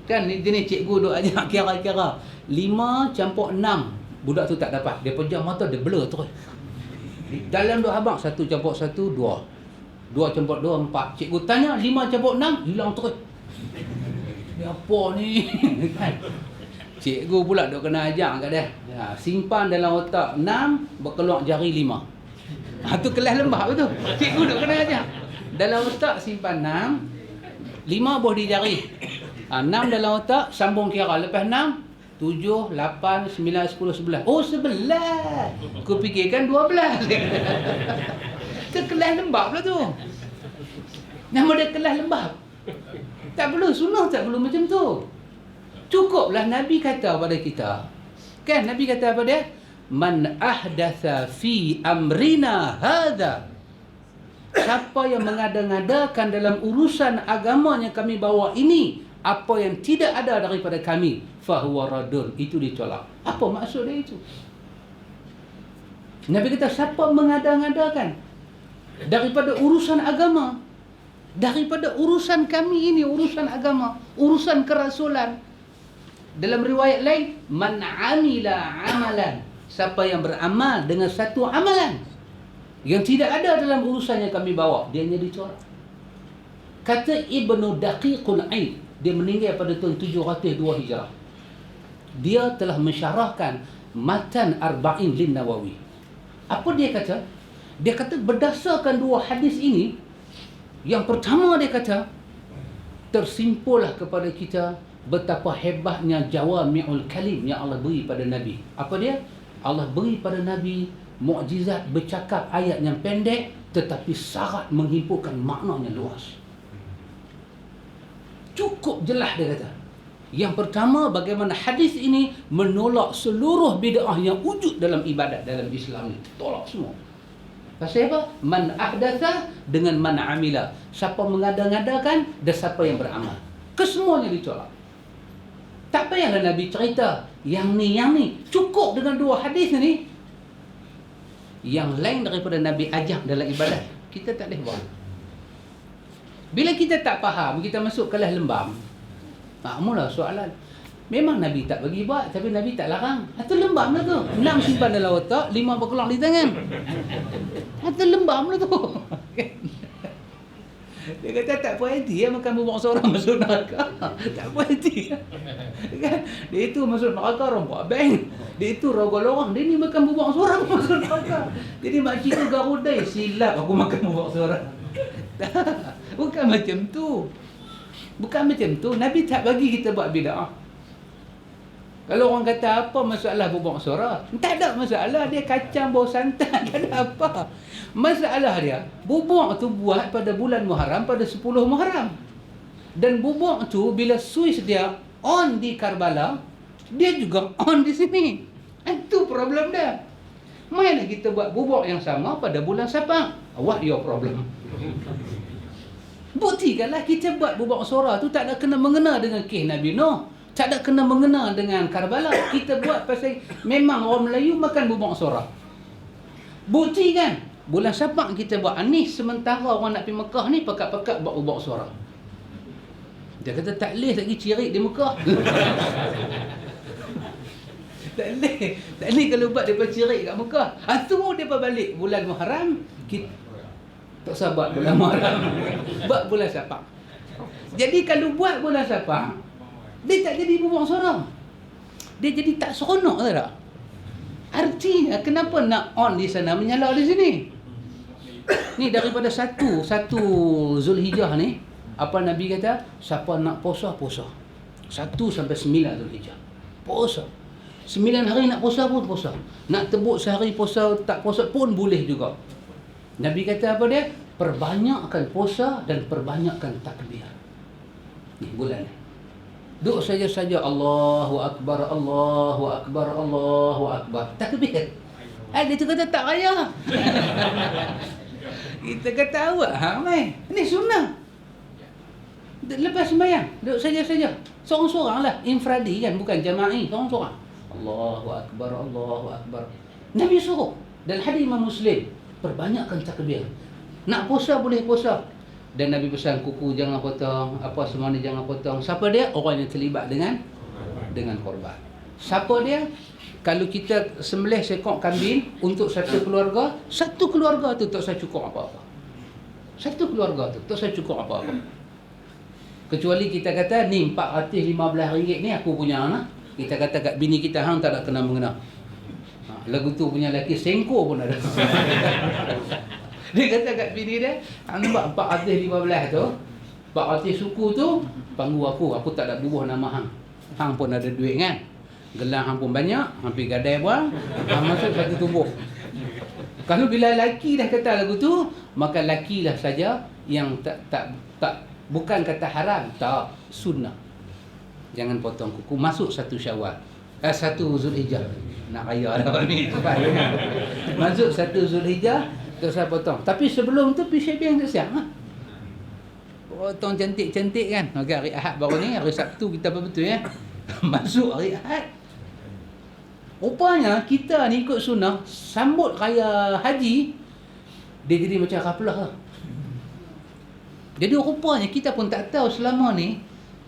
Kan jenis cikgu duk ajak kira-kira 5 campur 6. Budak tu tak dapat. Dia pejam mata, dia blur terus. Dalam dua abang 1 campur 1 2. 2 campur 2 4. Cikgu tanya 5 campur 6 hilang terus. Ni apa ni? Kan? Cikgu pula duk kena ajar kat dia. Simpan dalam otak 6, berkeluar jari 5. Tu kelas lembab tu. Cikgu duk kena ajar. Dalam otak simpan 6, 5 buah di jari. 6 dalam otak, sambung kira. Lepas 6, 7, 8, 9, 10, 11. Oh, 11. Aku fikirkan 12. Tu kelas lembab lah tu. Nama dia kelas lembab. Tak perlu, sunnah tak perlu macam tu. Cukuplah Nabi kata pada kita. Kan Nabi kata apa dia? Man ahdatha fi amrina hadha. Siapa yang mengada-ngadakan dalam urusan agama yang kami bawa ini, apa yang tidak ada daripada kami, fahuwa radun, itu ditolak. Apa maksud dia itu? Nabi kata siapa mengada-ngadakan? daripada urusan agama, daripada urusan kami ini, urusan agama, urusan kerasulan. Dalam riwayat lain, man amila amalan, siapa yang beramal dengan satu amalan yang tidak ada dalam urusan yang kami bawa, dia hanya dicorak. Kata Ibnu Daqiqul Aid, dia meninggal pada tahun 702 Hijrah. Dia telah mensyarahkan Matan Arba'in Lin Nawawi. Apa dia kata? Dia kata berdasarkan dua hadis ini, yang pertama dia kata, tersimpullah kepada kita betapa hebatnya jawami'ul kalim yang Allah beri pada Nabi. Apa dia? Allah beri pada Nabi mukjizat bercakap ayat yang pendek tetapi syarat menghimpunkan maknanya luas. Cukup jelas dia kata. Yang pertama, bagaimana hadis ini menolak seluruh bid'ah yang wujud dalam ibadat dalam Islam ni. Tolak semua. Pasal apa? Man ahdatha dengan man amila. Siapa mengada-ngadakan dan siapa yang beramal. Kesemuanya ditolak. Tak payahlah Nabi cerita yang ni. Cukup dengan dua hadis ni. Yang lain daripada Nabi ajak dalam ibadat, kita tak boleh buat. Bila kita tak faham, kita masuk kelas lembam. Mula soalan. Memang Nabi tak bagi buat, tapi Nabi tak larang. Itu lembam lah tu. 6 simpan dalam otak, 5 berkeluar di tangan. Itu lembam lah tu. Dia kata tak puas hati makan bubuk seorang masuk neraka. Tak puas hati. Kan? Dia itu masuk neraka rompak bank. Dia itu rogol orang. Dia ni makan bubuk seorang masuk neraka. Jadi makcik tu garudai. Silap aku makan bubuk seorang. Bukan macam tu. Bukan macam tu. Nabi tak bagi kita buat bid'ah. Kalau orang kata apa masalah bubuk suara? Tak ada masalah. Dia kacang bau santan. Tak ada apa. Masalah dia, bubuk tu buat pada bulan Muharram, pada 10 Muharram. Dan bubuk tu bila switch dia on di Karbala, dia juga on di sini. Itu problem dia. Mainlah kita buat bubuk yang sama pada bulan Safar. What your problem? Buktikanlah kita buat bubuk suara tu tak ada kena mengena dengan kisah Nabi Nuh. Tak ada kena mengena dengan Karbala. Kita buat pasal memang orang Melayu makan bubuk suara. Bukti kan? Bulan Safar kita buat anis, sementara orang nak pergi Mekah ni pekat-pekat buat bubuk suara. Dia kata tak boleh lagi cirit di Mekah. Tak boleh kalau buat depa cirit kat Mekah. Tunggu depa balik bulan Muharram, kita tak sabar bulan Muharram. Buat bulan Safar. Jadi kalau buat bulan Safar, dia tak jadi bubuk suara. Dia jadi tak seronok tak? Artinya kenapa nak on di sana menyala di sini? Ni daripada satu Zulhijjah ni, apa Nabi kata? Siapa nak puasa, puasa. 1 sampai 9 Zulhijjah. Puasa. 9 hari nak puasa pun puasa. Nak tebuk sehari puasa, tak puasa pun boleh juga. Nabi kata apa dia? Perbanyakkan puasa dan perbanyakkan takbir. Ni bulan ni. Duk saja-saja Allahu Akbar, Allahu Akbar, Allahu Akbar. Takbir. Dia tu kata tak raya. Kita kata awak, mai. Ini sunnah. Lepas sembahyang, duk saja-saja. Seorang-seorang lah. Infradi kan, bukan jama'i. Seorang-seorang. Allahu Akbar, Allahu Akbar. Nabi suruh. Dan hadis Imam Muslim. Perbanyakkan takbir. Nak puasa boleh puasa. Dan Nabi pesan kuku jangan potong, apa semua ni jangan potong. Siapa dia? Orang yang terlibat dengan korban. Siapa dia? Kalau kita sembelih seekor kambing untuk satu keluarga tu tak saya cukup apa-apa. Satu keluarga tu tak saya cukup apa-apa. Kecuali kita kata ni RM415 ni aku punya anak. Kita kata kat bini kita hang tak ada kena mengena. Lagu tu punya lelaki sengko pun ada. Dia kata kat bini dia, nampak 415 tu, 400 suku tu, panggu aku tak ada bubuh nama hang. Hang pun ada duit kan? Gelang hang pun banyak, hampir gadai buang, hang masuk satu tubuh. Kalau bila laki dah kata lagu tu, maka lakilah saja yang tak bukan kata haram, tak sunnah. Jangan potong kuku, masuk satu Syawal. 1 Zulhijjah. Nak raya dah ni. Masuk 1 Zulhijjah. Tak saya potong. Tapi sebelum tu pergi shaving tak siap. Potong cantik-cantik kan. Okey, hari Ahad baru ni, hari Sabtu kita apa betul ya. Masuk hari Ahad. Rupanya kita ni ikut sunnah sambut raya haji dia jadi macam Raflah lah. Jadi rupanya kita pun tak tahu selama ni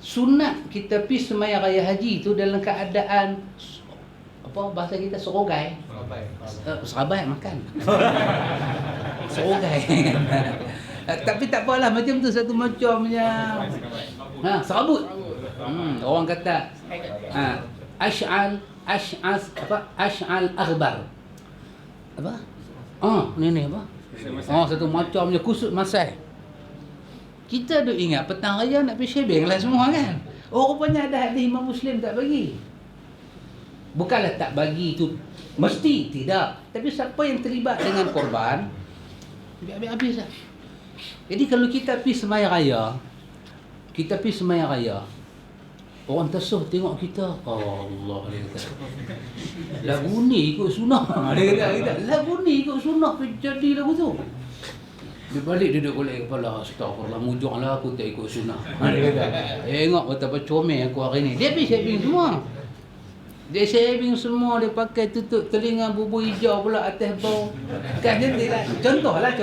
sunat kita pergi sembahyang raya haji tu dalam keadaan apa bahasa kita serogai. Serabai makan. Serogai. Tapi tak apalah, macam tu satu macamnya. Serabut. Orang kata ash'al aghbar. Apa? Ni apa? Satu macamnya kusut masai. Kita duk ingat petang raya nak pergi shaving lah semua kan. Rupanya ada hadis Imam Muslim tak bagi. Bukanlah tak bagi tu mesti, tidak. Tapi siapa yang terlibat dengan korban, habis lah. Jadi kalau kita pergi sembahyang raya, orang tersuh tengok kita, Allah, dia kata, lagu ni ikut sunnah. Dia kata, lagu ni ikut sunnah, jadi lagu tu. Dia balik duduk golek kepala, astagfirullah, mujurlah aku tak ikut sunnah. Dia kata, tengok betapa comel aku hari ni. Dia pergi shaving semua. Dia shaving semua, dia pakai tutup telinga bubur hijau pula atas bau. Kan jadi lah. Contoh kan.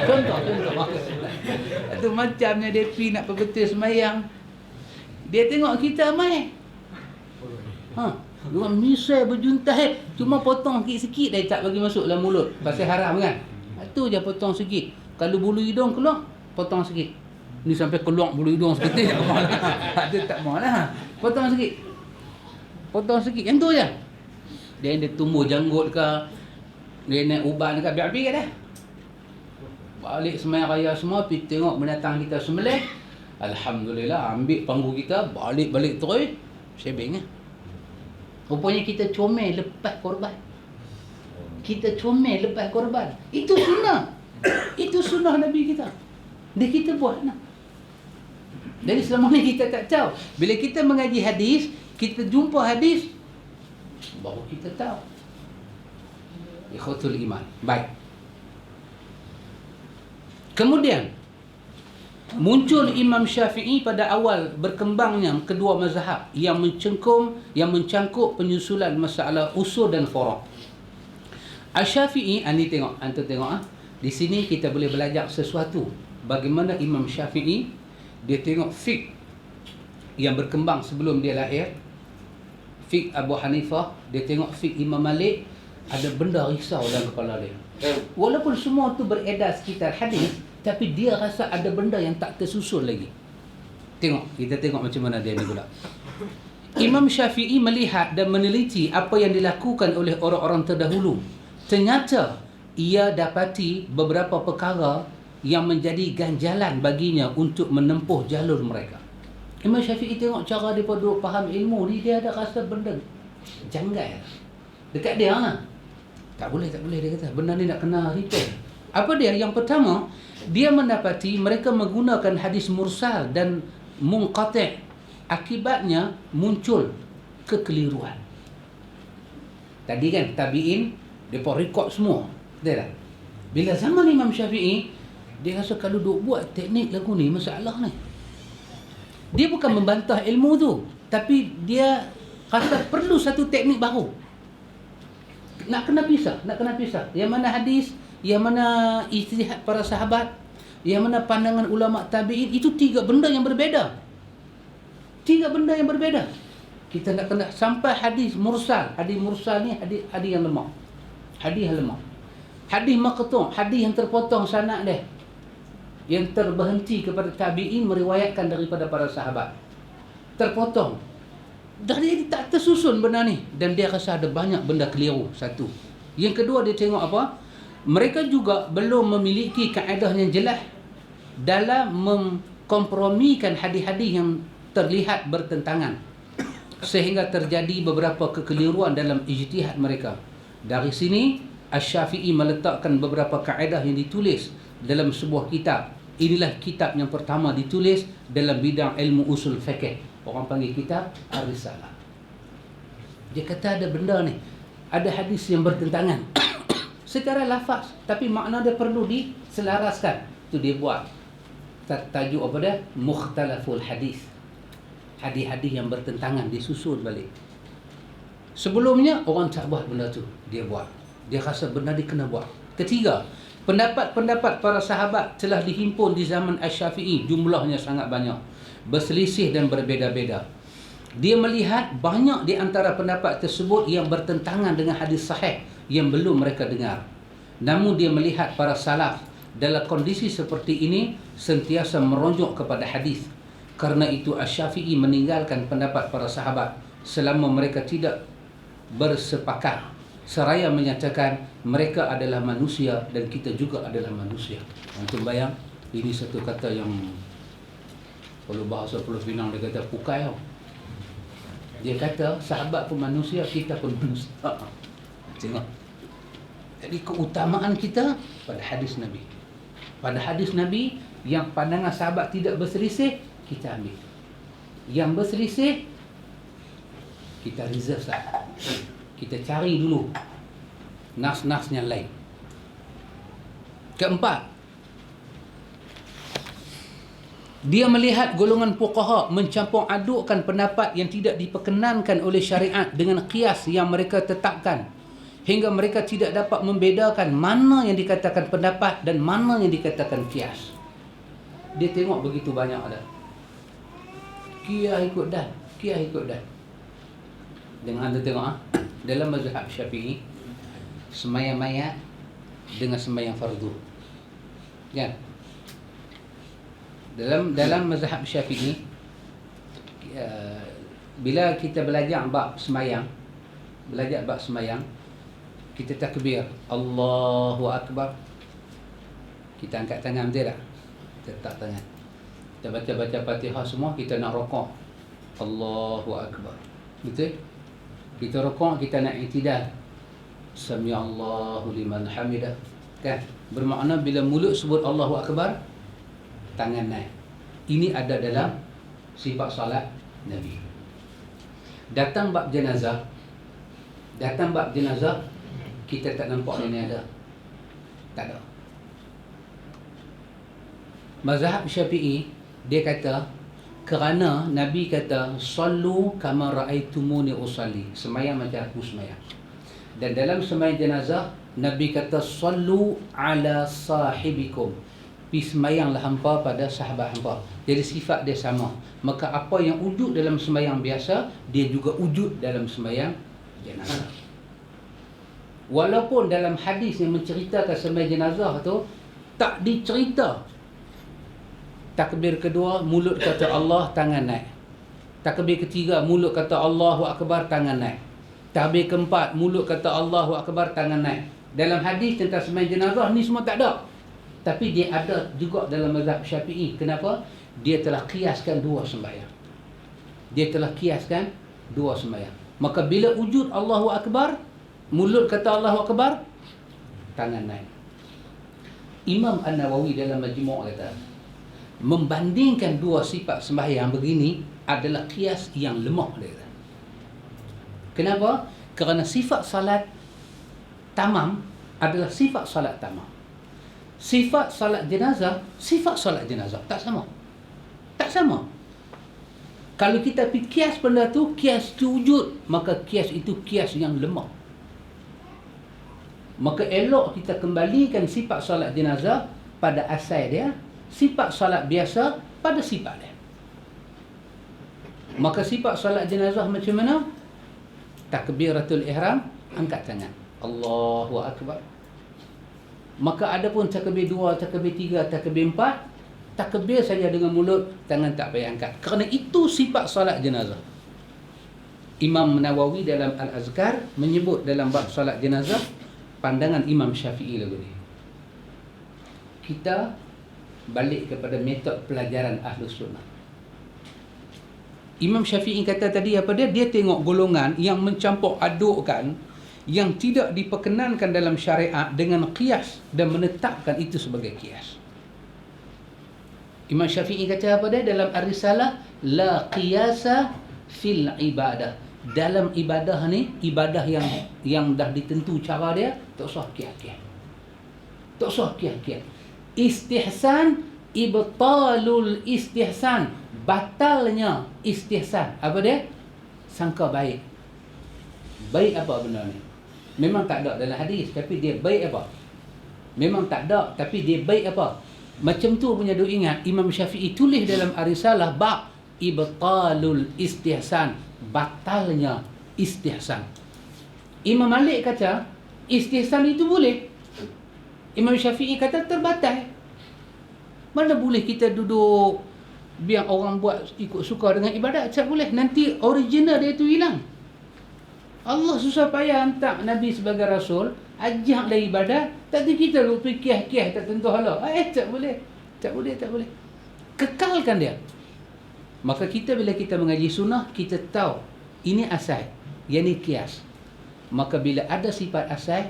Contoh. Itu macamnya dia pergi nak perbetul semayang. Dia tengok kita mai. Dua misai berjuntah cuma potong sikit-sikit dah tak bagi masuk dalam mulut. Pasal haram kan. Itu je potong sikit. Kalau bulu hidung keluar, potong sikit. Ni sampai keluar bulu hidung seketik tak mau lah. Ada tak mau lah. Potong sikit. Yang tu je. Dia tumbuh janggut ke, dia naik uban ke, biar-biar dah. Balik sembahyang raya semua, pergi tengok binatang kita sembelih. Alhamdulillah, ambil panggung kita, balik terus, shaving lah. Rupanya kita comel lepas korban. Itu sunnah. Itu sunnah Nabi kita. Dia kita buat lah. Jadi selama ni kita tak tahu. Bila kita mengaji hadis, kita jumpa hadis, baru kita tahu. Ikhwatul iman. Baik. Kemudian muncul Imam Syafi'i pada awal berkembangnya kedua mazhab yang mencangkup penyusulan masalah usul dan furu'. Asy-Syafi'i, ni tengok, antum tengok di sini kita boleh belajar sesuatu. Bagaimana Imam Syafi'i dia tengok fiqh yang berkembang sebelum dia lahir. Fiqh Abu Hanifah, dia tengok fiqh Imam Malik, ada benda risau dalam kepala dia. Walaupun semua tu beredar sekitar hadis, tapi dia rasa ada benda yang tak tersusul lagi. Kita tengok macam mana dia ni pula. Imam Syafi'i melihat dan meneliti apa yang dilakukan oleh orang-orang terdahulu. Ternyata ia dapati beberapa perkara yang menjadi ganjalan baginya untuk menempuh jalur mereka. Imam Syafi'i tengok cara dia duduk faham ilmu ni, dia ada rasa benda janggal dekat dia lah. Tak boleh dia kata. Benda ni nak kena repair. Apa dia? Yang pertama, dia mendapati mereka menggunakan hadis mursal dan munqati'. Akibatnya muncul kekeliruan. Tadi kan tabi'in depa rekod semua. Betul tak? Bila zaman Imam Syafi'i, dia rasa kalau duk buat teknik lagu ni masalah ni. Dia bukan membantah ilmu tu, tapi dia rasa perlu satu teknik baru. Nak kena pisah. Yang mana hadis, yang mana ijtihad para sahabat, yang mana pandangan ulama tabi'in, itu tiga benda yang berbeza. Kita nak kena sampai hadis mursal. Hadis mursal ni hadis yang lemah. Hadis maqtu', hadis yang terpotong sanad dia, yang terberhenti kepada tabi'in meriwayatkan daripada para sahabat. Terpotong. Jadi tak tersusun benda ni. Dan dia rasa ada banyak benda keliru. Satu. Yang kedua, dia tengok apa? Mereka juga belum memiliki kaedah yang jelas dalam mengkompromikan hadis-hadis yang terlihat bertentangan, sehingga terjadi beberapa kekeliruan dalam ijtihad mereka. Dari sini Asy-Syafi'i meletakkan beberapa kaedah yang ditulis dalam sebuah kitab. Inilah kitab yang pertama ditulis dalam bidang ilmu usul fiqh. Orang panggil kitab Ar-Risalah. Dia kata ada benda ni, ada hadis yang bertentangan secara lafaz, tapi makna dia perlu diselaraskan. Itu dia buat tajuk apa dia? Mukhtalaful hadis. Hadis-hadis yang bertentangan disusun balik. Sebelumnya orang tak buat benda tu, dia buat. Dia rasa benda dia kena buat. Ketiga, Pendapat-pendapat para sahabat telah dihimpun di zaman Asy-Syafi'i, jumlahnya sangat banyak, berselisih dan berbeza-beza. Dia melihat banyak di antara pendapat tersebut yang bertentangan dengan hadis sahih yang belum mereka dengar. Namun dia melihat para salaf dalam kondisi seperti ini sentiasa merujuk kepada hadis. Karena itu Asy-Syafi'i meninggalkan pendapat para sahabat selama mereka tidak bersepakat, seraya menyatakan mereka adalah manusia dan kita juga adalah manusia. Antum bayang, ini satu kata yang kalau bahasa Pulau Pinang dia kata pukai tau. Dia kata sahabat pun manusia, kita pun manusia. Tengok. Jadi keutamaan kita pada hadis Nabi. Pada hadis Nabi yang pandangan sahabat tidak berselisih, kita ambil. Yang berselisih, kita reserve lah. Kita cari dulu nas-nasnya lain. Keempat, dia melihat golongan fuqaha mencampur adukkan pendapat yang tidak diperkenankan oleh syariat dengan qiyas yang mereka tetapkan, hingga mereka tidak dapat membedakan mana yang dikatakan pendapat dan mana yang dikatakan qiyas. Dia tengok begitu banyak ada. Qiyas ikut dan, qiyas ikut dan. Dengan anda tengok dalam mazhab Syafi'i, sembahyang mayat dengan sembahyang fardu. Kan? Dalam mazhab Syafi'i, bila kita belajar bab sembahyang, kita takbir Allahu Akbar, kita angkat tangan, betul tak? Kita letak tangan. Kita baca Fatihah semua, kita nak rukuk Allahu Akbar, betul? Kita rukuk, kita nak i'tidal Sami Allahu liman hamidah, kan? Bermakna bila mulut sebut Allahu Akbar, tangan naik. Ini ada dalam sifat salat Nabi. Datang bab jenazah, kita tak nampak ini ada. Tak ada. Mazhab Syafi'i, dia kata kerana Nabi kata sallu kama raaitumuni usalli, sembahyang macam aku sembahyang. Dan dalam sembahyang jenazah Nabi kata sallu ala sahibikum, pi sembahyanglah hampa pada sahabat hampa. Jadi sifat dia sama. Maka apa yang wujud dalam sembahyang biasa, dia juga wujud dalam sembahyang jenazah. Walaupun dalam hadis yang menceritakan sembahyang jenazah tu tak dicerita takbir kedua mulut kata Allah, tangan naik. Takbir ketiga mulut kata Allahu Akbar, tangan naik. Takbir keempat mulut kata Allahu Akbar, tangan naik. Dalam hadis tentang sembahyang jenazah ni semua tak ada. Tapi dia ada juga dalam mazhab Syafi'i. Kenapa? Dia telah kiaskan dua sembahyang. Maka bila wujud Allahu Akbar, mulut kata Allahu Akbar, tangan naik. Imam An-Nawawi dalam Majmu' kata, membandingkan dua sifat sembahyang begini adalah kias yang lemah, dia kata. Kenapa? Kerana sifat salat tamam adalah sifat salat tamam. Sifat salat jenazah tak sama. Kalau kita pergi kias benda tu, kias tu wujud, maka kias itu kias yang lemah. Maka elok kita kembalikan sifat salat jenazah pada asal dia, sifat salat biasa pada sifat dia. Maka sifat salat jenazah macam mana? Takbiratul ihram, angkat tangan Allahu Akbar. Maka ada pun takbir 2, takbir 3, takbir 4, takbir saja dengan mulut, tangan tak payah angkat. Kerana itu sifat salat jenazah. Imam Nawawi dalam Al-Azkar menyebut dalam bab salat jenazah, pandangan Imam Syafi'i lagu ni. Kita balik kepada metod pelajaran Ahlus Sunnah. Imam Syafi'i kata tadi apa dia? Dia tengok golongan yang mencampur adukkan yang tidak diperkenankan dalam syariat dengan qiyas dan menetapkan itu sebagai qiyas. Imam Syafi'i kata apa dia dalam Ar-Risalah? La qiyasa fil ibadah. Dalam ibadah ni, ibadah yang dah ditentu cara dia, tak usah qiyas-qiyas. Tak usah qiyas-qiyas. Istihsan, ibtalul istihsan, batalnya istihsan. Apa dia? Sangka baik. Baik apa benda ni? Memang tak ada dalam hadis, tapi dia baik apa? Memang tak ada, tapi dia baik apa? Macam tu punya duk ingat, Imam Syafi'i tulis dalam Ar-Risalah bab ibtalul istihsan, batalnya istihsan. Imam Malik kata istihsan itu boleh. Imam Syafi'i kata terbatal. Mana boleh kita duduk biar orang buat ikut suka dengan ibadat? Tak boleh. Nanti original dia tu hilang. Allah susah payah hantar Nabi sebagai Rasul, ajaklah ibadat, tapi kita duk fikir-fikir tak tentu hala. Tak boleh. Tak boleh, tak boleh. Kekalkan dia. Maka kita bila kita mengaji sunnah, kita tahu ini asal, yang ini kias. Maka bila ada sifat asal,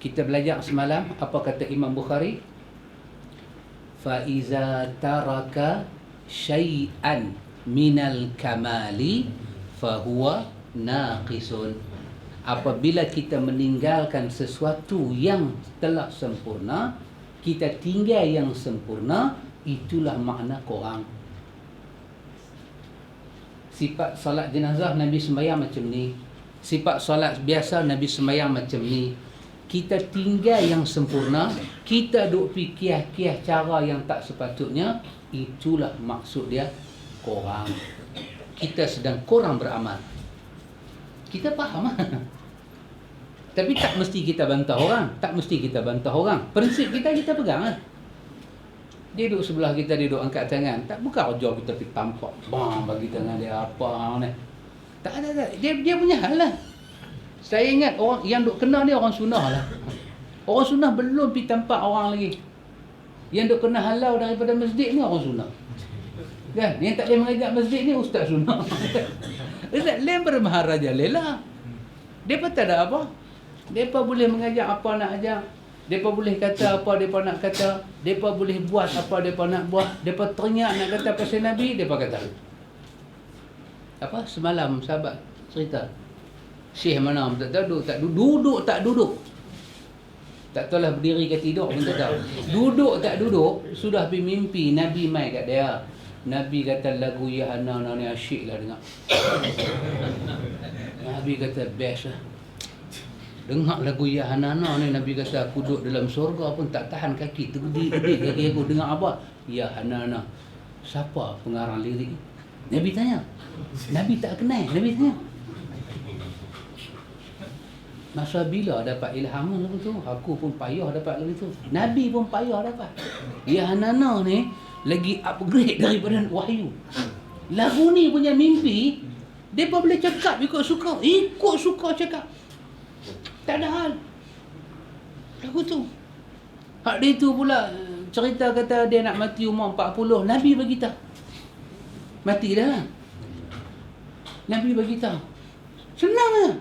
kita belajar semalam apa kata Imam Bukhari? Fa iza taraka syai'an minal kamali fa huwa naqisun. Apabila kita meninggalkan sesuatu yang telah sempurna, kita tinggal yang sempurna, itulah makna kurang. Sifat solat jenazah Nabi sembahyang macam ni. Sifat solat biasa Nabi sembahyang macam ni. Kita tinggal yang sempurna, kita duk fikir-fikir cara yang tak sepatutnya, itulah maksud dia kurang. Kita sedang kurang beramal. Kita faham lah. Tapi tak mesti kita bantah orang. Tak mesti kita bantah orang. Prinsip kita pegang lah. Dia duduk sebelah kita, dia duduk angkat tangan. Tak bukan kerja kita pergi tampak, bang, bagi tangan dia apa ni. Tak. Dia punya hal lah. Saya ingat orang yang duk kena ni orang sunnah lah. Orang sunnah belum pergi tampak orang lagi. Yang duk kena halau daripada masjid ni orang sunnah. Kan? Yang tak boleh mengajak masjid ni ustaz sunnah. Ustaz lain bermaharaja lela. Depa tak ada apa. Depa boleh mengajak apa nak ajak. Depa boleh kata apa depa nak kata. Depa boleh buat apa depa nak buat. Depa teringat nak kata pasal Nabi, depa kata. Apa semalam sahabat cerita. Syekh mana tak tahu, duduk tak duduk. Tak tahulah berdiri ke tidur pun tak tahu. Duduk tak duduk, sudah bermimpi Nabi mai kat dia. Nabi kata lagu Ya Hanana ni asyik lah dengar. Nabi kata best lah. Dengar lagu Ya Hanana ni, Nabi kata aku duduk dalam surga pun tak tahan kaki. Tergedik kaki aku dengar apa? Ya Hanana. Siapa pengarang lirik? Nabi tanya. Nabi tak kenal. Nabi tanya. Masa bila dapat ilham lagu tu? Aku pun payah dapat lagu tu. Nabi pun payah dapat. Ya Hanana ni lagi upgrade daripada wahyu. Lagu ni punya mimpi, mereka boleh cakap ikut suka. Ikut suka cakap. Tak ada hal. Lagu tu. Hak dia tu pula cerita kata dia nak mati umur 40. Nabi beritahu. Mati dah lah. Nabi beritahu. Senang lah.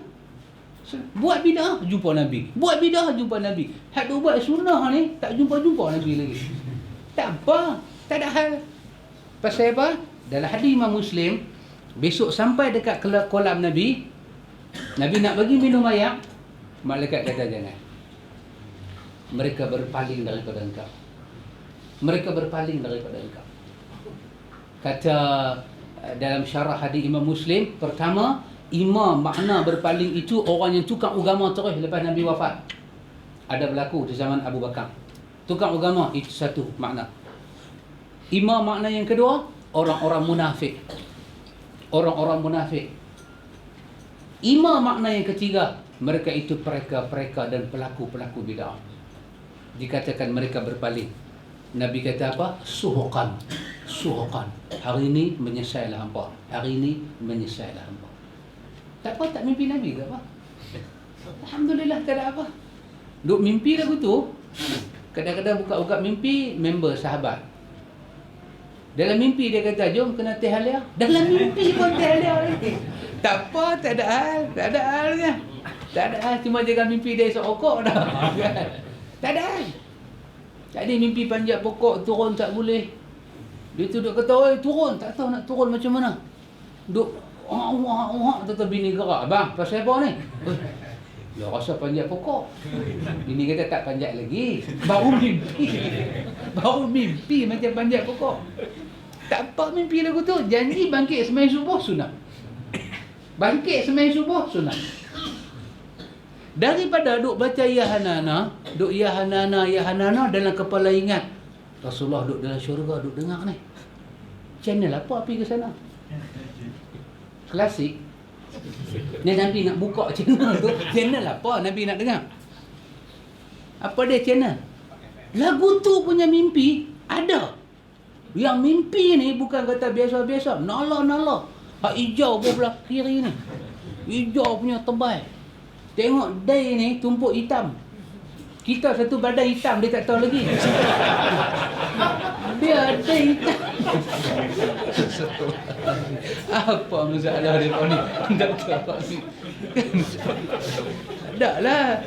Buat bidah, jumpa Nabi. Buat bidah, jumpa Nabi. Hak dia buat sunnah ni, tak jumpa Nabi lagi. Tak apa. Tak ada hal. Pasal apa? Dalam hadis Imam Muslim, besok sampai dekat kolam Nabi, Nabi nak bagi minum air, malaikat kata jangan. Mereka berpaling daripada engkau. Mereka berpaling daripada engkau. Kata dalam syarah hadis Imam Muslim, pertama, imam makna berpaling itu orang yang tukang agama terus lepas Nabi wafat. Ada berlaku di zaman Abu Bakar. Tukang agama itu satu makna. Imam makna yang kedua, orang-orang munafik. Orang-orang munafik. Imam makna yang ketiga, mereka itu pereka-pereka dan pelaku-pelaku bid'ah. Dikatakan mereka berpaling. Nabi kata apa? Suhuqan. Suhuqan. Hari ini menyesailah hampa. Hari ini menyesailah hampa. Tak apa, tak mimpi Nabi ke apa? Alhamdulillah tak ada apa. Duk mimpi lagu tu. Kadang-kadang buka-buka mimpi member sahabat. Dalam mimpi dia kata, jom kena teh halia. Dalam mimpi pun teh halia lagi. Tak apa, tak ada hal. Tak ada halnya. Tak ada hal, cuma jangan mimpi dia esok okok dah. Tak ada hal. Tadi mimpi panjat pokok, turun tak boleh. Dia tu duk kata, oi turun. Tak tahu nak turun macam mana. Duk, tetap bini gerak. Abang, pasal apa ni? Dia rasa panjat pokok. Bini kata tak panjat lagi. Baru mimpi. Baru mimpi macam panjat pokok. Tak apa mimpi lagu tu. Janji bangkit sembahyang subuh sunat. Bangkit sembahyang subuh sunat. Daripada duk baca ya hanana, duk ya hanana dalam kepala ingat Rasulullah duk dalam syurga, duk dengar ni. Channel apa pergi ke sana? Klasik. Ni Nabi nak buka channel tu. Channel apa Nabi nak dengar? Apa dia channel? Lagu tu punya mimpi ada. Yang mimpi ni bukan kata biasa-biasa. Nala. Hak hijau belah kiri ni. Hijau punya tebal. Tengok day ni tumpuk hitam. Kita satu badan hitam, dia tak tahu lagi. Dia ada hitam. Apa masalah dia ni? Tak tahu ni. Tak lah.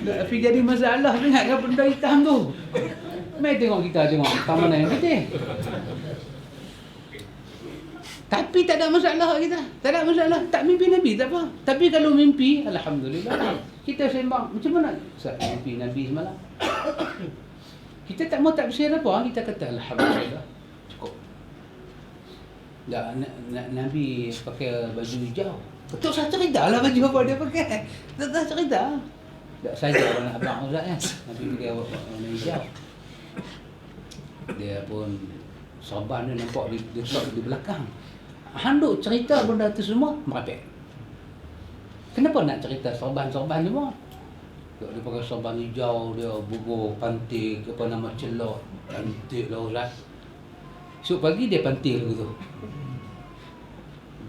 Tapi jadi masalah dengan benda hitam tu. Mai tengok hitam mana yang putih. Tapi tak ada masalah kita. Tak ada masalah. Tak mimpi Nabi tak apa. Tapi kalau mimpi, alhamdulillah. Kita sembang. Macam mana mimpi Nabi semalam? Kita tak mau tafsir apa. Kita kata alhamdulillah. Cukup. Nabi pakai baju hijau. Betul saya cerita lah baju apa dia pakai. Tak cerita. Tak saja orang abang Ustaz kan. Nabi pakai warna hijau. Dia pun sorban dia nampak di belakang. Handuk cerita benda tu semua merepek. Kenapa nak cerita sorban-sorban semua? Dia pakai sorban hijau, dia bubuh pantik, apa nama celok, cantik lah Ustaz. Esok pagi dia pantik lagu tu.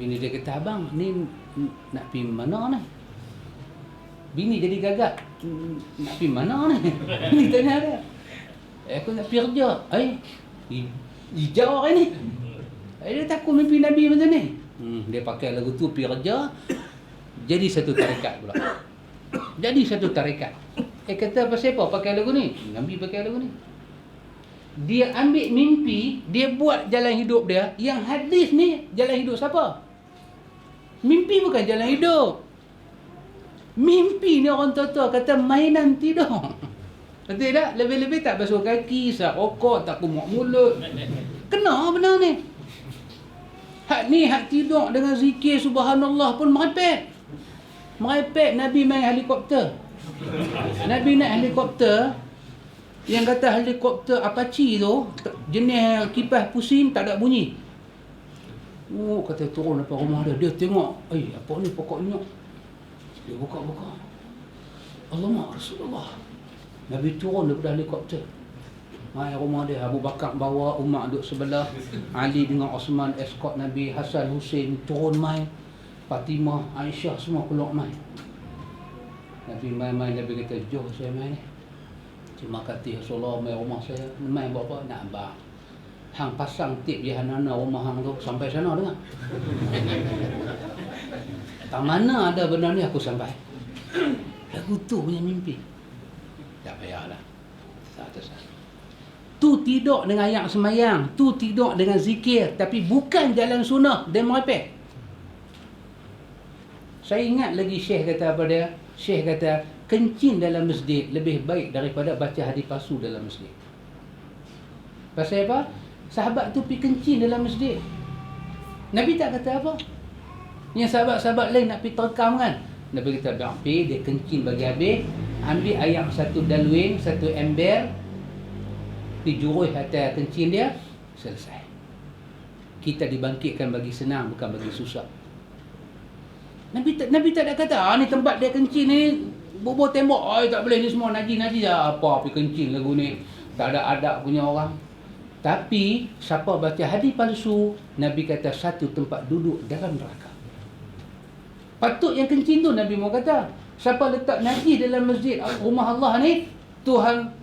Bini dia kata, abang ni nak pergi mana ni? Bini jadi gagak, nak pergi mana ni? Bini tanya dia. Aku nak pergi kerja. Hijau hari ni. Dia takut mimpi Nabi macam ni. Dia pakai lagu tu pergi kerja. Jadi satu tarekat pula. Jadi satu tarekat. Kata pasal apa pakai lagu ni? Nabi pakai lagu ni. Dia ambil mimpi, dia buat jalan hidup dia. Yang hadis ni jalan hidup siapa? Mimpi bukan jalan hidup. Mimpi ni orang tua-tua kata mainan tidur. Betul tak? Lebih-lebih tak basuh kaki, isap rokok, tak kumuk mulut. Kena benar ni. Hak ni, hak tidur dengan zikir subhanallah pun merepek. Merepek Nabi main helikopter. Nabi naik helikopter. Yang kata helikopter Apache tu, jenis kipas pusing, tak ada bunyi. Oh, kata turun depan rumah dia. Dia tengok, apa ni pokoknya. Dia buka-buka. Alamak Rasulullah. Nabi turun daripada helikopter. Mai rumah dia, Abu Bakar bawa, Umar duduk sebelah, Ali dengan Osman escort Nabi, Hasan Hussein turun mai, Fatimah, Aisyah semua keluar mai. Nabi mai, Nabi kata, jom saya mai ni. Terima kasih Rasulullah mai rumah saya. Mai buat apa? Nak abang. Hang pasang tip jahanana rumah hang tu sampai sana dengar. Tak mana ada benda ni aku sampai. Lagu tu punya mimpi. Tak payahlah. Tak ada. Tu tidur dengan ayat semayang, tu tidur dengan zikir, tapi bukan jalan sunnah, dia merepek. Saya ingat lagi Syekh kata apa dia? Syekh kata, kencing dalam masjid lebih baik daripada baca hadis palsu dalam masjid. Pasal apa? Sahabat tu pergi kencing dalam masjid. Nabi tak kata apa. Yang sahabat-sahabat lain nak pergi terkam kan? Nabi kata, pergi dia kencing bagi habis, ambil ayam satu dalwin, satu ember, dijurus atas kencing dia, selesai. Kita dibangkitkan bagi senang, bukan bagi susah. Nabi tak ada kata, ni tempat dia kencing ni, bobor tembok, tak boleh ni semua najis-najis lah. Apa pergi kencing lagu ni, tak ada adab punya orang. Tapi, siapa baca hadis palsu, Nabi kata satu tempat duduk dalam neraka. Patut yang kencing tu, Nabi mau kata, siapa letak najis dalam masjid rumah Allah ni, Tuhan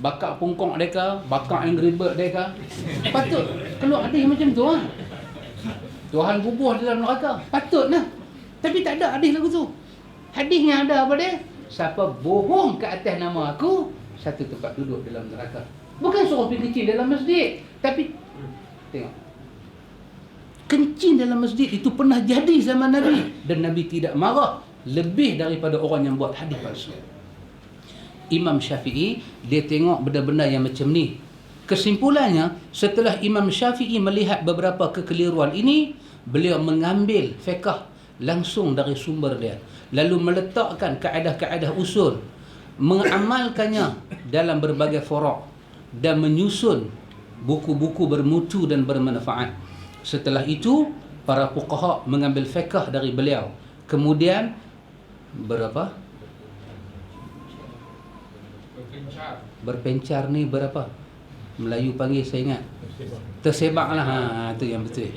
bakar pungkok mereka, bakar Angry Bird mereka. Patut keluar hadis macam tu lah. Tuhan bubuh dalam neraka. Patut lah. Tapi tak ada hadis lagu tu. Hadis yang ada apa dia? Siapa bohong ke atas nama aku, satu tempat duduk dalam neraka. Bukan suruh pergi kencing dalam masjid. Tapi tengok, kencing dalam masjid itu pernah jadi zaman Nabi. Dan Nabi tidak marah lebih daripada orang yang buat hadis palsu. Imam Syafi'i, dia tengok benda-benda yang macam ni. Kesimpulannya, setelah Imam Syafi'i melihat beberapa kekeliruan ini, beliau mengambil fiqh langsung dari sumber dia, lalu meletakkan kaedah-kaedah usul, mengamalkannya dalam berbagai forok dan menyusun buku-buku bermutu dan bermanfaat. Setelah itu para fuqaha mengambil fiqh dari beliau, kemudian berpencar ni berapa? Melayu panggil saya ingat. Tersebaklah, itu yang betul.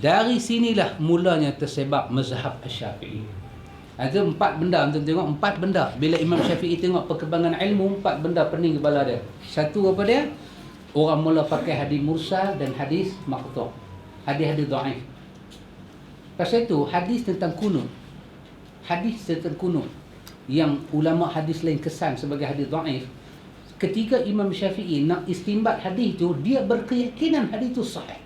Dari sinilah mulanya tersebak mazhab Syafi'i. Ada 4 benda, tuan tengok 4 benda. Bila Imam Syafi'i tengok perkembangan ilmu, 4 benda pening kepala dia. Satu apa dia? Orang mula pakai hadis mursal dan hadis maqtu'. Hadis-hadis dhaif. Pasal itu hadis tentang kunut. Hadis tentang kunut yang ulama hadis lain kesan sebagai hadis dhaif. Ketika Imam Syafi'i nak istinbat hadis itu, dia berkeyakinan hadis itu sahih.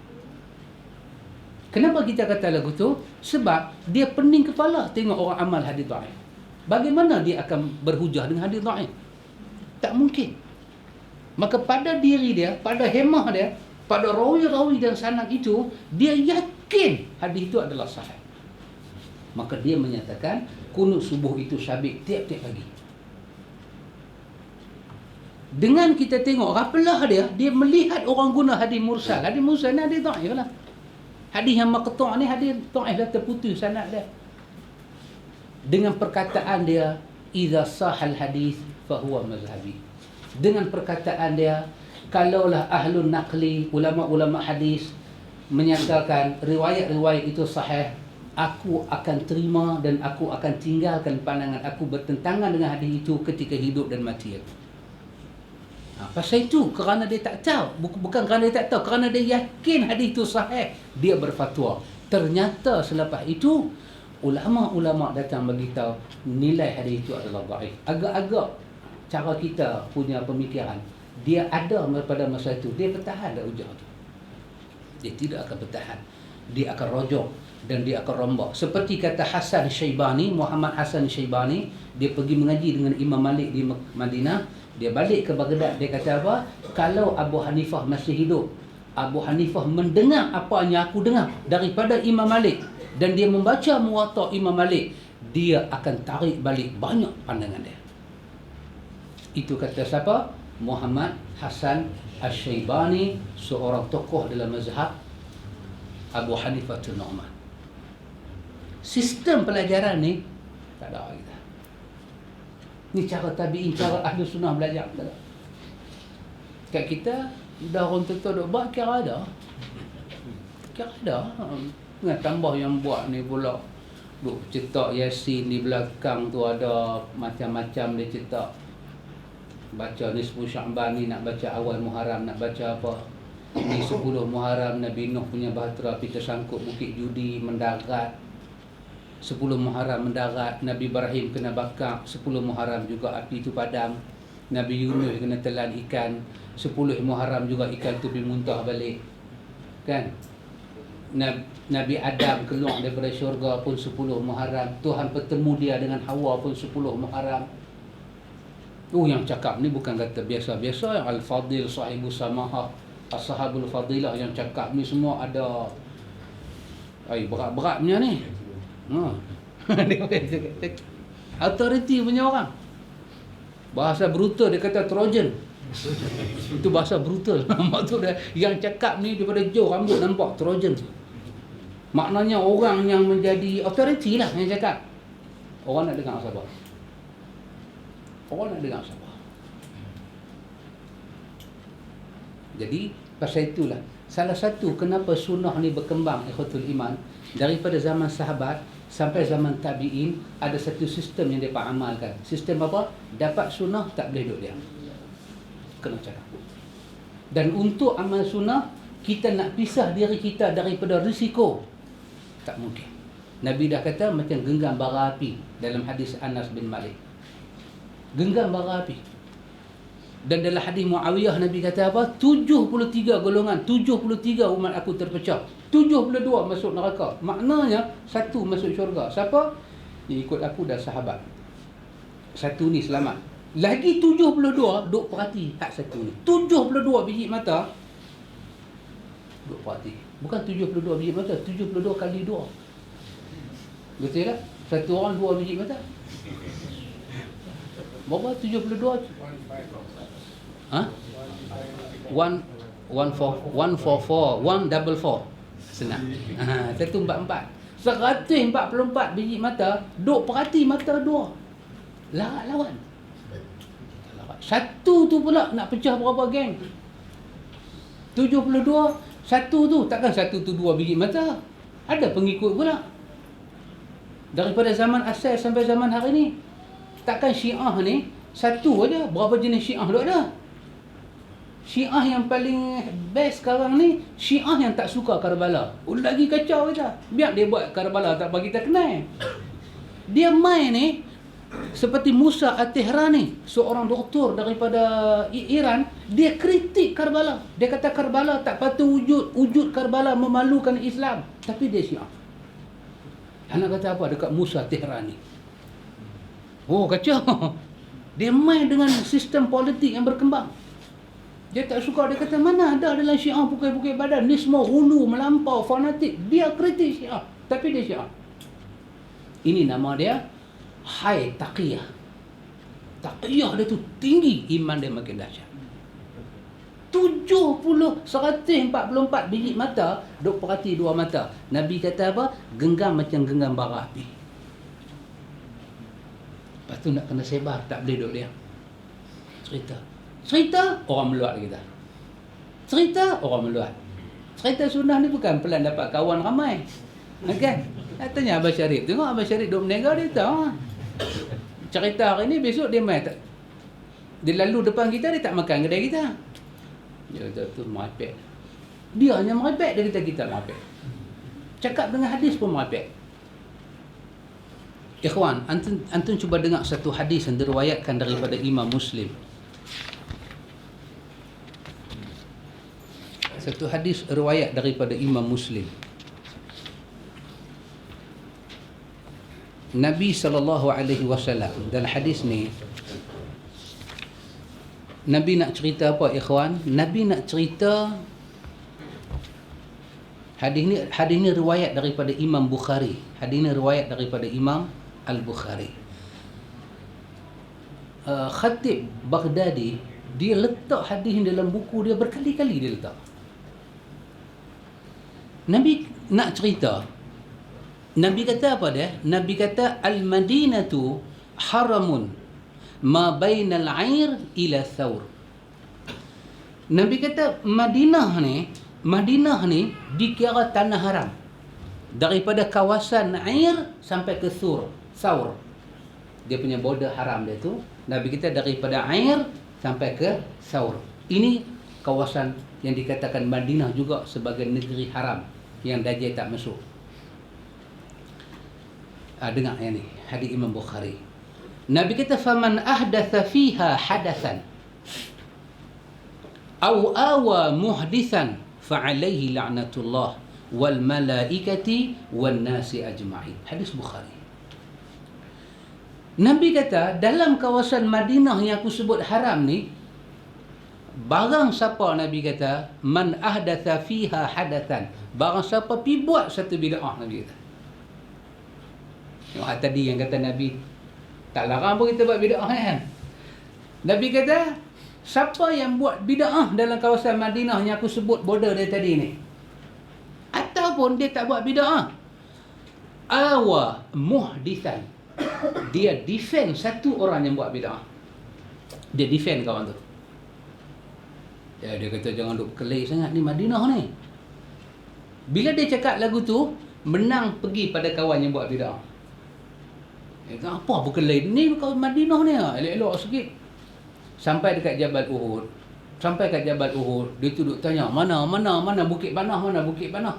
Kenapa kita kata lagu tu? Sebab dia pening kepala tengok orang amal hadis dhaif. Bagaimana dia akan berhujah dengan hadis dhaif? Tak mungkin. Maka pada diri dia, pada hemah dia, pada rawi-rawi dan sanad itu, dia yakin hadis itu adalah sahih. Maka dia menyatakan kunut subuh itu sabit tiap-tiap pagi. Dengan kita tengok rapalah dia melihat orang guna hadis mursal. Hadis mursal ni hadis dhaif lah. Hadis yang maqtu' ni hadis dhaif dah terputus sanad dia. Dengan perkataan dia, idza sahal hadis fa huwa mazhabi. Dengan perkataan dia, kalaulah ahlun naqli, ulama-ulama hadis menyatakan riwayat-riwayat itu sahih, aku akan terima dan aku akan tinggalkan pandangan aku bertentangan dengan hadis itu ketika hidup dan mati aku. Pasal itu, kerana dia tak tahu, bukan kerana dia tak tahu, kerana dia yakin hadis itu sahih, dia berfatwa. Ternyata selepas itu ulama-ulama datang beritahu nilai hadis itu adalah dhaif. Agak-agak cara kita punya pemikiran, dia ada pada masa itu, dia bertahan dah hujah tu. Dia tidak akan bertahan, dia akan rojok dan dia akan rombak. Seperti kata Hasan Syaibani, Muhammad Hasan Syaibani, dia pergi mengaji dengan Imam Malik di Madinah. Dia balik ke Baghdad, dia kata apa? Kalau Abu Hanifah masih hidup, Abu Hanifah mendengar apa yang aku dengar daripada Imam Malik, dan dia membaca Muwatta' Imam Malik, dia akan tarik balik banyak pandangan dia. Itu kata siapa? Muhammad Hasan Asy-Syaibani, seorang tokoh dalam mazhab Abu Hanifah An-Nu'man. Sistem pelajaran ni tak ada kita. Ni cara tabi'in, cara ahli sunnah belajar. Tak ada. Kat kita, dah orang tua duk buat, kira ada. Kira ada. Dengan tambah yang buat ni pula, duk cetak Yasin di belakang tu, ada macam-macam dia cetak. Baca Nisfu Sya'ban ni, nak baca awal Muharram, nak baca apa. Ni 10 Muharram, Nabi Nuh punya bahtera pergi tersangkut bukit judi, mendarat. 10 Muharram mendarat, Nabi Ibrahim kena bakar. 10 Muharram juga api itu padam. Nabi Yunus kena telan ikan. 10 Muharram juga ikan tu muntah balik. Kan? Nabi Adam keluar daripada syurga pun 10 Muharram. Tuhan bertemu dia dengan Hawa pun 10 Muharram. Yang cakap ni bukan kata biasa-biasa. Yang Al-Fadil, Sahibu Samahah, As-Sahabul Fadilah yang cakap ni semua ada berat-beratnya ni. Authority punya orang. Bahasa brutal dia kata Trojan. Itu bahasa brutal. Maksud dia yang cakap ni daripada jauh rambut nampak Trojan. Maknanya orang yang menjadi authority lah yang cakap. Orang nak dengar sabar. Orang nak dengar sabar. Jadi pasal itulah salah satu kenapa sunnah ni berkembang ikhwatul iman, daripada zaman sahabat sampai zaman tabi'in, ada satu sistem yang mereka amalkan. Sistem apa? Dapat sunnah tak boleh duduk diam. Kena cara. Dan untuk amal sunnah, kita nak pisah diri kita daripada risiko, tak mungkin. Nabi dah kata macam genggam bara api dalam hadis Anas bin Malik. Genggam bara api. Dan dalam hadis Muawiyah, Nabi kata apa? 73 golongan, 73 umat aku terpecah. 72 masuk neraka. Maknanya satu masuk syurga. Siapa? Dia ikut aku dah sahabat. Satu ni selamat. Lagi 72 duk perhati hak satu ni. 72 biji mata duk perhati. Bukan 72 biji mata, 72 kali 2. Betul tak? Satu orang 2 biji mata. Berapa? 72? Ha? 144. Senang. 144. 144 biji mata, duk perhati mata 2. Larat lawan. Satu tu pula nak pecah berapa geng? 72, satu tu takkan satu tu 2 biji mata. Ada pengikut pula. Daripada zaman asal sampai zaman hari ni. Takkan Syiah ni satu aja. Berapa jenis Syiah tu ada? Syiah yang paling best sekarang ni Syiah yang tak suka Karbala. Lagi kacau kita. Biar dia buat Karbala tak bagi kita kenal. Dia main ni seperti Musa At-Tehrani, seorang doktor daripada Iran, dia kritik Karbala. Dia kata Karbala tak patut wujud Karbala memalukan Islam. Tapi dia Syiah. Anak kata apa dekat Musa At-Tehrani? Oh, kacau. Dia main dengan sistem politik yang berkembang. Dia tak suka, dia kata mana ada dalam Syiah pukul-pukul badan. Ni semua hulu, melampau, fanatik. Dia kritik Syiah. Tapi dia Syiah. Ini nama dia Hai Taqiyah. Taqiyah dia tu tinggi, iman dia makin dahsyat. 144 biji mata, duk perhati 2 mata. Nabi kata apa? Genggam macam genggam bara api. Lepas tu nak kena sebar, tak boleh duduk dia. Cerita, orang meluat kita. Cerita, orang meluat. Cerita sunnah ni bukan pelan dapat kawan ramai. Kan? Tanya Abah Syarif. Tengok Abah Syarif duduk berniaga, dia tahu. Cerita hari ni, besok dia main. Dia lalu depan kita, dia tak makan kedai kita. Dia kata tu merepek. Dia hanya merepek, dia kata kita merepek. Cakap dengan hadis pun merepek. Ikhwan, antum cuba dengar satu hadis yang diriwayatkan daripada Imam Muslim. Satu hadis riwayat daripada Imam Muslim. Nabi SAW dalam hadis ni, Nabi nak cerita apa ikhwan? Nabi nak cerita hadis ni riwayat daripada Imam Bukhari. Hadis ni riwayat daripada Imam Al-Bukhari. Khatib Baghdadi dia letak hadis ni dalam buku dia, berkali-kali dia letak. Nabi nak cerita. Nabi kata apa dia? Nabi kata Al-Madinatu haramun ma bainal air ila thawr. Nabi kata Madinah ni dikira tanah haram. Daripada kawasan air sampai ke Thawr. Dia punya border haram dia tu. Nabi kata daripada air sampai ke Thawr. Ini kawasan yang dikatakan Madinah juga sebagai negeri haram yang Dajjal tak masuk. Dengar yang ni, hadis Imam Bukhari. Nabi kata faman ahdatha fiha hadathan aw awa muhdithan fa alaihi la'natullah wal malaikati wan nasi ajma'in. Hadis Bukhari. Nabi kata dalam kawasan Madinah yang aku sebut haram ni, barang siapa, Nabi kata, man ahdatha fiha hadathan, barang siapa pi buat satu bid'ah, Nabi kata. Tengok tadi yang kata Nabi tak larang pun kita buat bid'ah kan. Nabi kata siapa yang buat bid'ah dalam kawasan Madinah yang aku sebut border dia tadi ni, ataupun dia tak buat bid'ah, awa muhdithan, dia defend satu orang yang buat bid'ah, dia defend kawan tu. Dia kata jangan duk kelai sangat ni Madinah ni. Bila dia cakap lagu tu, menang pergi pada kawan yang buat bid'ah. Dia kata apa berkelai ni kawan Madinah ni, elok-elok sikit. Sampai dekat Jabal Uhud. Dia tu duk tanya, mana Bukit Panah, mana Bukit Panah.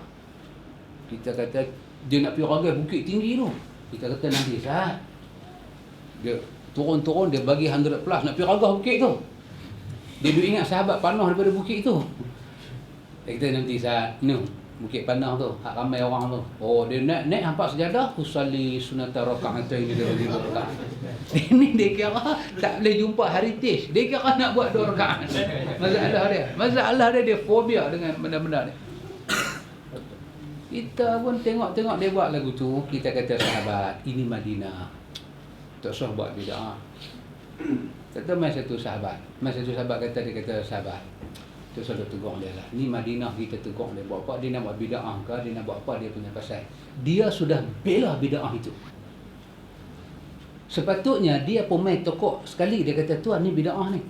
Kita kata dia nak pergi ragai bukit tinggi tu. Kita kata nanti saat dia turun dia bagi 100 plus nak pergi ragah bukit tu. Dia duk ingat sahabat panah daripada bukit tu. Dia kata nanti saat ni Bukit Panah tu, hak ramai orang tu. Oh, dia naik hampak sejadah, usalli sunata raka'atain dia bagi 2 rakaat. Ini dia kira tak boleh jumpa heritage. Dia kira nak buat 2 rakaat. Masalah dia dia fobia dengan benda-benda ni. Kita pun tengok-tengok dia buat lagu tu, kita kata sahabat, ini Madinah. Tak usah buat bid'ah. Kata mai satu sahabat kata, dia kata sahabat. Tu selalu tegur dia lah. Ni Madinah kita tegur dia buat apa, dia nak buat bid'ah ke, dia nak buat apa dia punya pasal. Dia sudah bela bid'ah itu. Sepatutnya dia pun main tokok sekali, dia kata tuan ni bid'ah ni.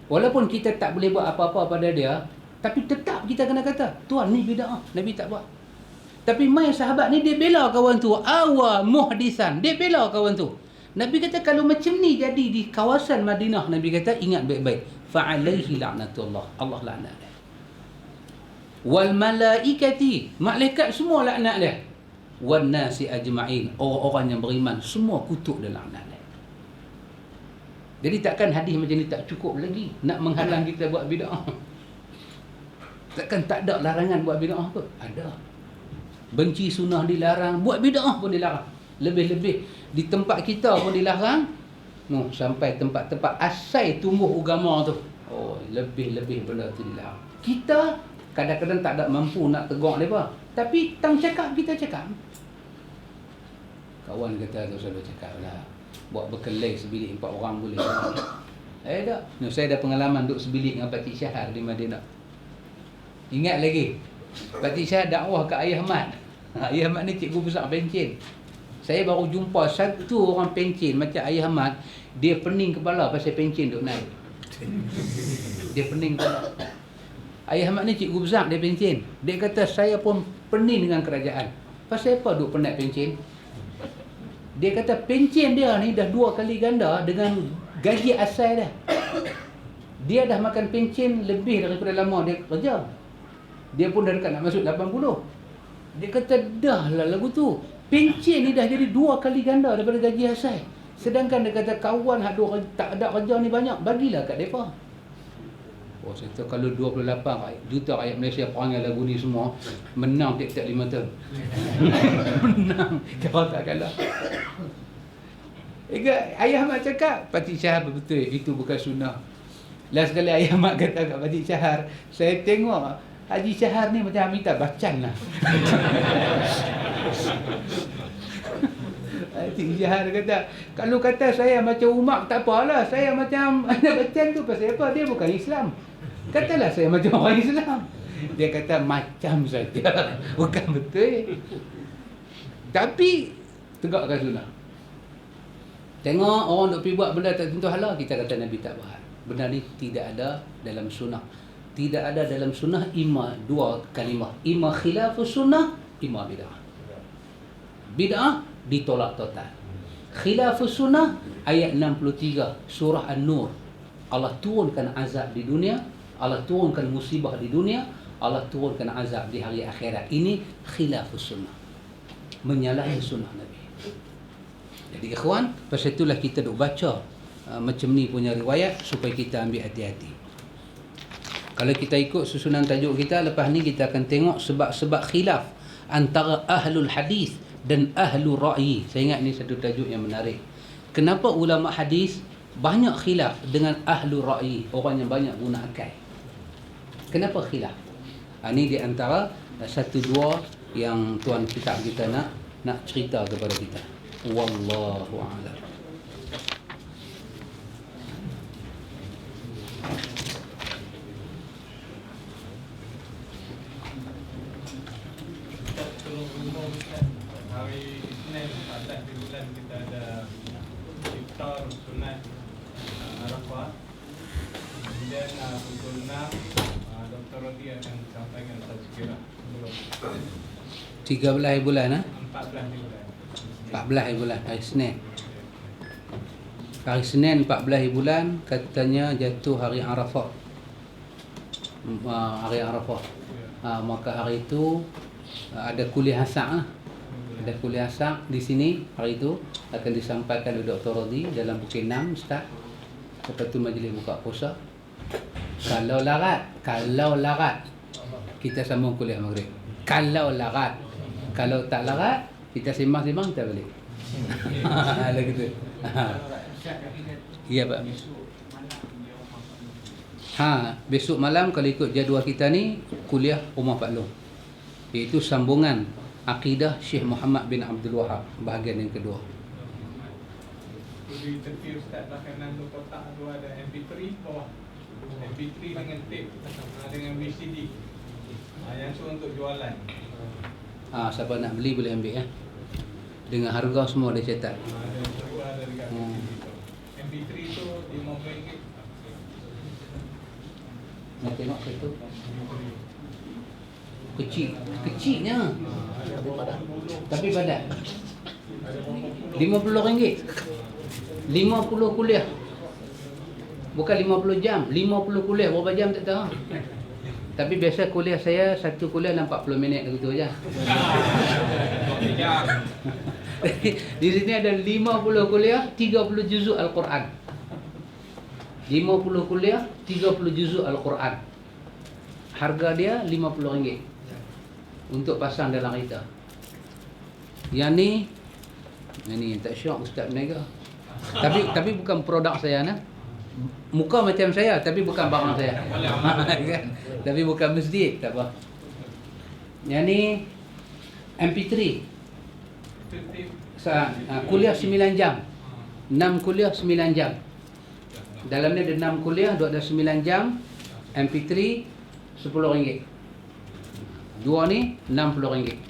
Walaupun kita tak boleh buat apa-apa pada dia, tapi tetap kita kena kata tuan ni bid'ah, Nabi tak buat. Tapi mai sahabat ni dia bela kawan tu, awa muhdisan, dia bela kawan tu. Nabi kata kalau macam ni jadi di kawasan Madinah, Nabi kata ingat baik-baik, fa'alaihi la'natullah, Allah laknat dia. Wal malaikati, malaikat semua laknat dia. Wan nasi ajma'in, orang-orang yang beriman semua kutuk dia, laknat dia. Jadi takkan hadis macam ni tak cukup lagi nak menghalang kita buat bid'ah. Takkan tak ada larangan buat bid'ah apa? Ada. Benci sunnah dilarang, buat bid'ah pun dilarang. Lebih-lebih di tempat kita pun dilarang. No, sampai tempat-tempat asal tumbuh agama tu. Oh, lebih-lebih benda tu dilarang. Kita kadang-kadang tak ada mampu nak tegur mereka. Tapi tang cakap kita cakap. Kawan kata tu selalu cakap lah, buat berkelai sebilik 4 orang boleh. Tak. No, saya ada pengalaman duduk sebilik dengan Pakcik Syahar di Madinah. Ingat lagi, Pakcik Syahar dakwah ke Ayah Ahmad. Ayah Ahmad ni cikgu besar pencen. Saya baru jumpa satu orang pencen macam Ayah Ahmad, dia pening kepala pasal pencen duk naik. Dia pening kepala. Ayah Ahmad ni cikgu besar, dia pencen. Dia kata saya pun pening dengan kerajaan. Pasal apa duk penat pencen? Dia kata pencen dia ni dah 2 kali ganda dengan gaji asal dia. Dia dah makan pencen lebih daripada lama dia kerja. Dia pun dah dekat nak masuk 80. Dia kata dah lah lagu tu. Pencen ni dah jadi 2 kali ganda daripada gaji asal. Sedangkan dia kata kawan tak ada kerja ni banyak, bagilah kat mereka. Oh, saya tahu kalau 28 juta rakyat Malaysia perangai lagu ni semua, menang tiap-tiap 5 tahun. Menang, kalau tak kalah. Ayah Ahmad cakap, Pakcik Syahar betul, itu bukan sunnah. Last kali Ayah Ahmad kata kat Pakcik Syahar, saya tengok Haji Syahar ni macam Amitabh Bachchan lah. Pakcik Syahar kata, kalau kata saya macam Umar tak apalah, saya macam Amitabh Bachchan tu pasal apa? Dia bukan Islam. Katalah saya macam orang Islam. Dia kata macam saja, bukan betul. Tapi tegakkan sunnah. Tengok orang duk pergi buat benda tak tentu halal, kita kata Nabi tak buat. Benda ni tidak ada dalam sunnah. Tidak ada dalam sunnah, ima 2 kalimah. Ima khilafus sunnah, ima bid'ah. Bid'ah ditolak total. Khilafus sunnah, ayat 63 surah An-Nur. Allah turunkan azab di dunia, Allah turunkan musibah di dunia, Allah turunkan azab di hari akhirat. Ini khilafus sunnah, menyalahi sunnah Nabi. Jadi ikhwan, pasal itulah kita duk baca macam ni punya riwayat supaya kita ambil hati-hati. Kalau kita ikut susunan tajuk kita, lepas ni kita akan tengok sebab-sebab khilaf antara ahlul hadis dan ahlul ra'yi. Saya ingat ni satu tajuk yang menarik. Kenapa ulama hadis banyak khilaf dengan ahlul ra'yi, orang yang banyak guna akal? Kenapa khilaf? Ini di antara 1-2 yang tuan kitab kita nak cerita kepada kita. Wallahu a'lam. Hari Isnin 14 bulan kita ada iftar sunat Arafah. Kemudian pukul 6 Dr. Rodi akan sampaikan tazkirah sebelum 13 bulan 14 bulan. 14 bulan hari Senin. Hari Senin 14 bulan katanya jatuh hari Arafah. Hari Arafah. Maka hari itu ada kuliah asar. Ada kuliah asar di sini hari itu akan disampaikan oleh Dr. Rodi dalam pukul 6 start. Lepas tu majlis buka puasa. Kalau larat kita sambung kuliah maghrib. Kalau larat, kalau tak larat kita sembang-sembang kita balik. Ada gitu. Ya Pak. Besok malam kalau ikut jadual kita ni kuliah rumah Pak Long. iaitu sambungan akidah Syekh Muhammad bin Abdul Wahab, bahagian yang kedua. Di tepi Ustaz lah kanan tu kotak tu ada MP3 bawah. MP3 dengan tape, dengan VCD. Yang tu untuk jualan. Siapa nak beli boleh ambil ya. Dengan harga semua dia cetak. Ada harga ada dekat VCD tu. MP3 tu RM50. Nak tengok satu. Kecilnya. Tapi padat. RM50. 50 kuliah. Bukan 50 jam, 50 kuliah. Berapa jam tak tahu. Tapi biasa kuliah saya, satu kuliah 40 minit begitu aja. Di sini ada 50 kuliah, 30 juzuk Al-Quran. 50 kuliah, 30 juzuk Al-Quran. Harga dia RM50 untuk pasang dalam kereta. Yang ni yang tak syok Ustaz berniaga. Tapi bukan produk saya nah. Muka macam saya tapi bukan barang saya. Kan? Tapi bukan masjid, tak apa. Yang ni MP3. Kuliah 9 jam. 6 kuliah 9 jam. Dalam ni ada 6 kuliah, ada 9 jam. MP3 RM10. Dua ni RM60.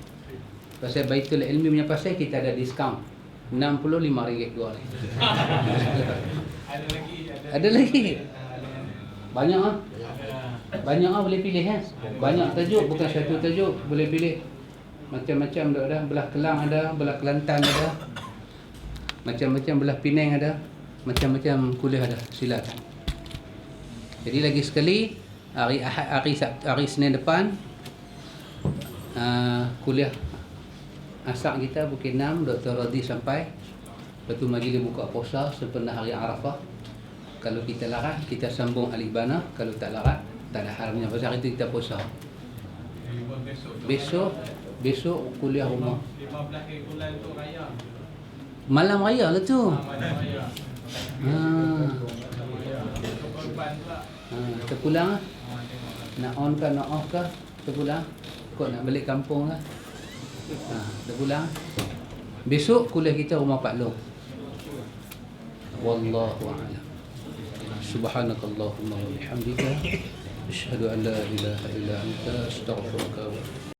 Pasal Baitul Ilmi punya pasal kita ada diskaun. RM65 dua ni. Ada lagi. Banyak ah. Banyak ah, boleh pilih kan. Banyak tajuk, bukan satu tajuk, boleh pilih. Macam-macam ada, belah Kelang ada, belah Kelantan ada. Macam-macam belah Penang ada. Macam-macam kuliah ada. Silakan. Jadi lagi sekali hari Senin depan kuliah Asar kita pukul 6, Dr. Radhi sampai. Lepas tu majlis buka puasa sempena hari Arafah. Kalau kita larat, kita sambung Al-Ibanah. Kalau tak larat, tak ada halnya. Pasal hari itu kita puasa. Besok kuliah rumah. 15 bulan tu raya. Malam raya lah tu. Malam raya. Terpulang lah. Nak on ke nak off ke, terpulang. Kau nak balik kampung lah. Terpulang. Besok kuliah kita rumah Pak Long. Wallahu a'lam. Subhanakallahumma wa bihamdika asyhadu an la ilaha illa anta astaghfiruka wa